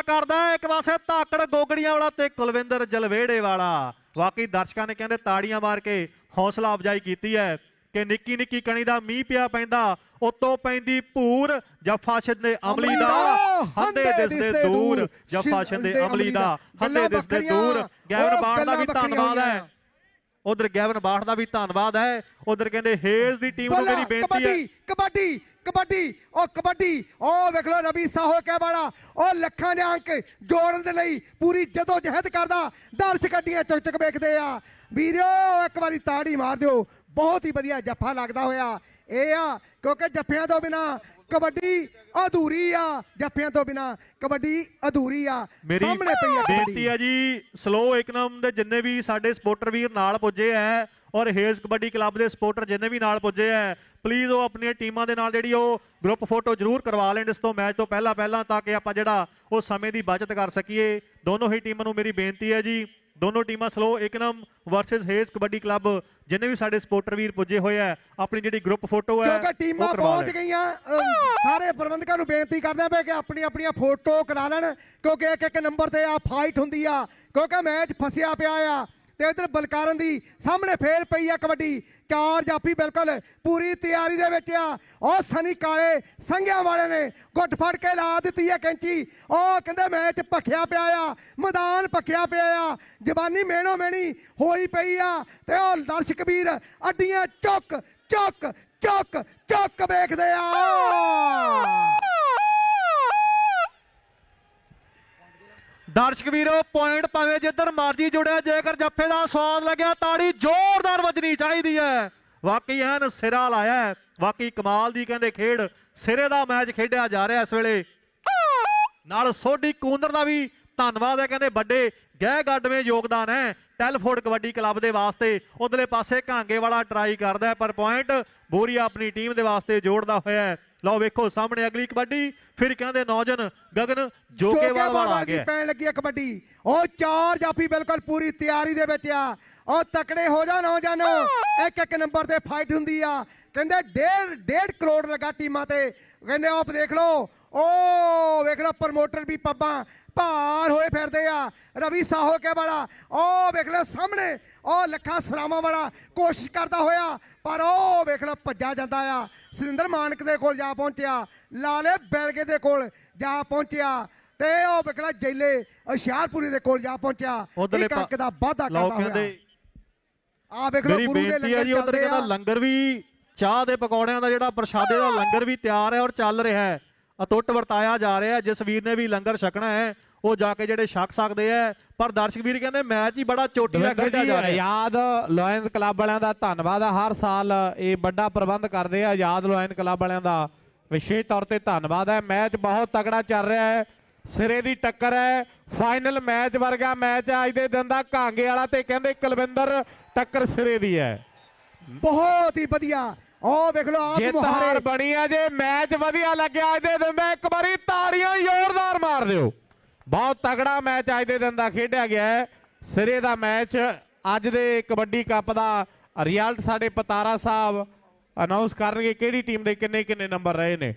ਕਰਦਾ ਇੱਕ ਪਾਸੇ ਧਾਕੜ ਗੋਗੜੀਆਂ ਵਾਲਾ ਤੇ ਕੁਲਵਿੰਦਰ ਜਲਵੇੜੇ ਵਾਲਾ। ਵਾਕਈ ਦਰਸ਼ਕਾਂ ਨੇ ਕਹਿੰਦੇ ਤਾੜੀਆਂ ਮਾਰ ਕੇ ਹੌਸਲਾ ਅਫਜਾਈ ਕੀਤੀ ਹੈ ਕਿ ਨਿੱਕੀ ਨਿੱਕੀ ਕਣੀ ਦਾ ਮੀਂਹ ਪਿਆ ਪੈਂਦਾ, ਉਤੋਂ ਪੈਂਦੀ ਭੂਰ, ਜੱਫਾ ਛਿੰਦੇ ਅਮਲੀ ਦਾ ਹੰਦੇ ਦਿਸਦੇ ਦੂਰ, ਜੱਫਾ ਛਿੰਦੇ ਅਮਲੀ ਦਾ ਹੰਦੇ ਦਿਸਦੇ ਦੂਰ। ਗੈਵਨ ਬਾਠ ਦਾ ਵੀ ਧੰਨਵਾਦ ਹੈ, ਉਧਰ ਗੈਵਨ ਬਾਠ ਦਾ ਵੀ ਧੰਨਵਾਦ ਹੈ। ਉਧਰ ਕਹਿੰਦੇ ਹੇਜ਼ ਦੀ ਟੀਮ ਨੂੰ ਮੇਰੀ ਬੇਨਤੀ ਹੈ ਕਬੱਡੀ ਉਹ ਵੇਖ ਲਓ ਰਵੀ ਸਾਹੋਕੇ ਵਾਲਾ, ਉਹ ਲੱਖਾਂ ਦੇ ਅੰਕ ਜੋੜਨ ਦੇ ਲਈ ਪੂਰੀ ਜਦੋ ਜਹਿਦ ਕਰਦਾ, ਦਰਸ਼ਕ ਗੱਡੀਆਂ ਚੁੱਕ ਵੇਖਦੇ ਆ। ਵੀਰੋ ਇੱਕ ਵਾਰੀ ਤਾੜੀ ਮਾਰ ਦਿਓ, ਬਹੁਤ ਹੀ ਵਧੀਆ ਜੱਫਾ ਲੱਗਦਾ ਹੋਇਆ ਇਹ ਆ, ਕਿਉਂਕਿ ਜੱਫਿਆਂ ਤੋਂ ਬਿਨਾ ਕਬੱਡੀ ਅਧੂਰੀ ਆ, ਜੱਫਿਆਂ ਤੋਂ ਬਿਨਾ ਕਬੱਡੀ ਅਧੂਰੀ ਆ। ਮੇਰੀ ਸਾਹਮਣੇ ਪਈ ਆ ਬੇਨਤੀ ਕਬੱਡੀ। ਹੈ ਜੀ, ਸਲੋ ਇਕਨਮ ਦੇ ਜਿੰਨੇ ਵੀ ਸਾਡੇ ਸਪੋਰਟਰ ਵੀਰ ਨਾਲ ਪੁੱਜੇ ਹੈ ਔਰ ਹੇਜ਼ ਕਬੱਡੀ ਕਲੱਬ ਦੇ ਸਪੋਰਟਰ ਜਿੰਨੇ ਵੀ ਨਾਲ ਪੁੱਜੇ ਹੈ, ਪਲੀਜ਼ ਉਹ ਆਪਣੀਆਂ ਟੀਮਾਂ ਦੇ ਨਾਲ ਜਿਹੜੀ ਉਹ ਗਰੁੱਪ ਫੋਟੋ ਜ਼ਰੂਰ ਕਰਵਾ ਲੈਣ ਇਸ ਤੋਂ ਮੈਚ ਤੋਂ ਪਹਿਲਾਂ ਤਾਂ ਕਿ ਆਪਾਂ ਜਿਹੜਾ ਉਹ ਸਮੇਂ ਦੀ ਬਚਤ ਕਰ ਸਕੀਏ। ਦੋਨੋਂ ਹੀ ਟੀਮਾਂ ਨੂੰ ਮੇਰੀ ਬੇਨਤੀ ਹੈ ਜੀ, ਦੋਨੋਂ ਟੀਮਾਂ ਸਲੋ ਇਕਨਮ ਵਰਸਸ ਹੇਜ਼ ਕਬੱਡੀ ਕਲੱਬ ਜਿੰਨੇ ਵੀ ਸਾਡੇ ਸਪੋਰਟਰ ਵੀਰ ਪੁੱਜੇ ਹੋਏ ਆ, ਆਪਣੀ ਜਿਹੜੀ ਗਰੁੱਪ ਫੋਟੋ ਹੈ ਕਿਉਂਕਿ ਟੀਮਾਂ ਉਹ ਕਰਵਾ ਪਹੁੰਚ ਲੈਣ। ਗਈਆਂ, ਸਾਰੇ ਪ੍ਰਬੰਧਕਾਂ ਨੂੰ ਬੇਨਤੀ ਕਰਦੇ ਪਏ ਕਿ ਆਪਣੀਆਂ ਫੋਟੋ ਕਰਾ ਲੈਣ, ਕਿਉਂਕਿ ਇੱਕ ਨੰਬਰ ਤੇ ਆ ਫਾਈਟ ਹੁੰਦੀ ਆ, ਕਿਉਂਕਿ ਮੈਚ ਫਸਿਆ ਪਿਆ ਆ। ਤੇ ਇਧਰ ਬਲਕਾਰਨ ਦੀ ਸਾਹਮਣੇ ਫੇਰ ਪਈ ਆ ਕਬੱਡੀ, 4 ਜਾਫੀ ਬਿਲਕੁਲ ਪੂਰੀ ਤਿਆਰੀ ਦੇ ਵਿੱਚ ਆ। ਉਹ ਸਨੀ ਕਾਲੇ ਸੰਘਿਆਂ ਵਾਲੇ ਨੇ ਗੁੱਟ ਫੜ ਕੇ ਲਾ ਦਿੱਤੀ ਆ ਕੈਂਚੀ, ਉਹ ਕਹਿੰਦੇ ਮੈਚ ਭਖਿਆ ਪਿਆ ਆ, ਮੈਦਾਨ ਭਖਿਆ ਪਿਆ ਆ, ਜਵਾਨੀ ਮੇਣੋ ਮੇਣੀ ਹੋਈ ਪਈ ਆ। ਤੇ ਉਹ ਦਰਸ਼ਕ ਵੀਰ ਅੱਡੀਆਂ ਚੁੱਕ ਚੁੱਕ ਚੁੱਕ ਚੁੱਕ ਵੇਖਦੇ ਆ। ਦਰਸ਼ਕ ਵੀਰੋ ਪੁਆਇੰਟ ਭਾਵੇਂ ਜਿੱਧਰ ਮਰਜੀ ਜੁੜਿਆ, ਜੇਕਰ ਜੱਫੇ ਦਾ ਸਵਾਦ ਲੱਗਿਆ ਤਾੜੀ ਜ਼ੋਰਦਾਰ ਵੱਜਣੀ ਚਾਹੀਦੀ ਹੈ। ਵਾਕਈ ਐਨ ਸਿਰਾ ਲਾਇਆ ਹੈ, ਵਾਕਈ ਕਮਾਲ ਦੀ ਕਹਿੰਦੇ ਖੇਡ, ਸਿਰੇ ਦਾ ਮੈਚ ਖੇਡਿਆ ਜਾ ਰਿਹਾ ਇਸ ਵੇਲੇ। ਨਾਲ ਸੋਢੀ ਕੂੰਦਰ ਦਾ ਵੀ ਧੰਨਵਾਦ ਹੈ, ਕਹਿੰਦੇ ਵੱਡੇ ਗਹਿ ਗੱਡਵੇਂ ਯੋਗਦਾਨ ਹੈ ਟੈਲਫੋਰਡ ਕਬੱਡੀ ਕਲੱਬ ਦੇ ਵਾਸਤੇ। ਉਧਰਲੇ ਪਾਸੇ ਘਾਂਗੇ ਵਾਲਾ ਟਰਾਈ ਕਰਦਾ ਪਰ ਪੁਆਇੰਟ ਬੋਰੀਆ ਆਪਣੀ ਟੀਮ ਦੇ ਵਾਸਤੇ ਜੋੜਦਾ ਹੋਇਆ ਹੈ। ਲਓ ਵੇਖੋ ਸਾਹਮਣੇ ਅਗਲੀ ਕਬੱਡੀ, ਫਿਰ ਕਹਿੰਦੇ ਨੌਜਵਾਨ ਗਗਨ ਜੋਗੇਵਾਲ ਵਾਲਾ ਆ ਗਿਆ। ਪੈਣ ਲੱਗੀ ਆ ਕਬੱਡੀ, ਉਹ 4 ਜਾਫੀ ਬਿਲਕੁਲ ਪੂਰੀ ਤਿਆਰੀ ਦੇ ਵਿੱਚ ਆ। ਉਹ ਤਕੜੇ ਹੋ ਜਾ ਨੌਜਵਾਨੋ, ਇੱਕ ਨੰਬਰ ਤੇ ਫਾਈਟ ਹੁੰਦੀ ਆ। ਕਹਿੰਦੇ 1.5 ਕਰੋੜ ਲੱਗਾ ਟੀਮਾਂ ਤੇ। ਕਹਿੰਦੇ ਆਪ ਦੇਖ ਲਓ, ਉਹ ਵੇਖ ਲਓ ਪ੍ਰਮੋਟਰ ਵੀ ਪੱਬਾਂ ਭਾਰ ਹੋਏ ਫਿਰਦੇ ਆ। ਰਵੀ ਸਾਹੋ ਕੇ ਵਾਲਾ ਉਹ ਵੇਖ ਲਓ ਸਾਹਮਣੇ, ਉਹ ਲੱਖਾ ਸਰਾਵਾਂ ਵਾਲਾ ਕੋਸ਼ਿਸ਼ ਕਰਦਾ ਹੋਇਆ, ਪਰ ਉਹ ਵੇਖ ਲਓ ਭੱਜਾ ਜਾਂਦਾ ਆ। ਸੁਰਿੰਦਰ ਮਾਨਕ ਦੇ ਕੋਲ ਜਾ ਪਹੁੰਚਿਆ, ਲਾਲੇ ਬੈਲਗੇ ਦੇ ਕੋਲ ਜਾ ਪਹੁੰਚਿਆ, ਤੇ ਉਹ ਵੇਖ ਲਓ ਜੈਲੇ ਹੁਸ਼ਿਆਰਪੁਰੀ ਦੇ ਕੋਲ ਜਾ ਪਹੁੰਚਿਆ। ਇੱਕ ਅੰਕ ਦਾ ਵਾਧਾ ਕਰਦਾ ਹੋਇਆ। ਆ ਵੇਖ ਲਓ ਗੁਰੂ ਦੇ ਬੇਨਤੀ ਹੈ ਜੀ, ਲੰਗਰ ਉਧਰ ਚੱਲਦੇ ਕਹਿੰਦਾ ਆ। ਲੰਗਰ ਵੀ, ਚਾਹ ਦੇ ਪਕੌੜਿਆਂ ਦਾ ਜਿਹੜਾ ਪ੍ਰਸ਼ਾਦੇ ਦਾ ਲੰਗਰ ਵੀ ਤਿਆਰ ਹੈ ਔਰ ਚੱਲ ਰਿਹਾ ਹੈ, ਅਟੁੱਟ ਵਰਤਾਇਆ ਜਾ ਰਿਹਾ। ਜਿਸ ਵੀਰ ਨੇ ਵੀ ਲੰਗਰ ਛਕਣਾ ਹੈ ਉਹ ਜਾ ਕੇ ਜਿਹੜੇ ਛਕ ਸਕਦੇ ਆ। ਪਰ ਦਰਸ਼ਕ ਵੀਰ ਕਹਿੰਦੇ ਮੈਚ ਹੀ ਬੜਾ ਚੋਟੀ ਦਾ ਖੇਡਿਆ ਜਾ ਰਿਹਾ। ਆਜ਼ਾਦ ਲਾਇਨਜ਼ ਕਲੱਬ ਵਾਲਿਆਂ ਦਾ ਧੰਨਵਾਦ ਆ, ਹਰ ਸਾਲ ਇਹ ਵੱਡਾ ਪ੍ਰਬੰਧ ਕਰਦੇ ਆ। ਆਜ਼ਾਦ ਲਾਇਨਜ਼ ਕਲੱਬ ਵਾਲਿਆਂ ਦਾ ਵਿਸ਼ੇਸ਼ ਤੌਰ ਤੇ ਧੰਨਵਾਦ ਹੈ। ਮੈਚ ਬਹੁਤ ਤਗੜਾ ਚੱਲ ਰਿਹਾ ਹੈ, ਸਿਰੇ ਦੀ ਟੱਕਰ ਹੈ, ਫਾਈਨਲ ਮੈਚ ਵਰਗਾ ਮੈਚ ਅੱਜ ਦੇ ਦਿਨ ਦਾ। ਘਾਂਗੇ ਵਾਲਾ ਤੇ ਕਹਿੰਦੇ ਕੁਲਵਿੰਦਰ ਟੱਕਰ ਸਿਰੇ ਦੀ ਹੈ, ਬਹੁਤ ਹੀ ਵਧੀਆ। ਉਹ ਵੇਖ ਲਓ ਆਪ ਜਿੱਤ ਹਾਰ ਮੁਹਾਰੇ ਬਣੀ ਆ। ਜੇ ਮੈਚ ਵਧੀਆ ਲੱਗਿਆ ਅੱਜ ਦੇ ਦਿਨ ਦਾ, ਇੱਕ ਵਾਰੀ ਤਾੜੀਆਂ ਜ਼ੋਰਦਾਰ ਮਾਰ ਦਿਓ। ਬਹੁਤ ਤਗੜਾ ਮੈਚ ਅੱਜ ਦੇ ਦਿਨ ਦਾ ਖੇਡਿਆ ਗਿਆ ਹੈ, ਸਿਰੇ ਦਾ ਮੈਚ। ਅੱਜ ਦੇ ਕਬੱਡੀ ਕੱਪ ਦਾ ਰਿਜ਼ਲਟ ਸਾਡੇ ਪਤਾਰਾ ਸਾਹਿਬ ਅਨਾਉਂਸ ਕਰਨਗੇ, ਕਿਹੜੀ ਟੀਮ ਦੇ ਕਿੰਨੇ ਨੰਬਰ ਰਹੇ ਨੇ।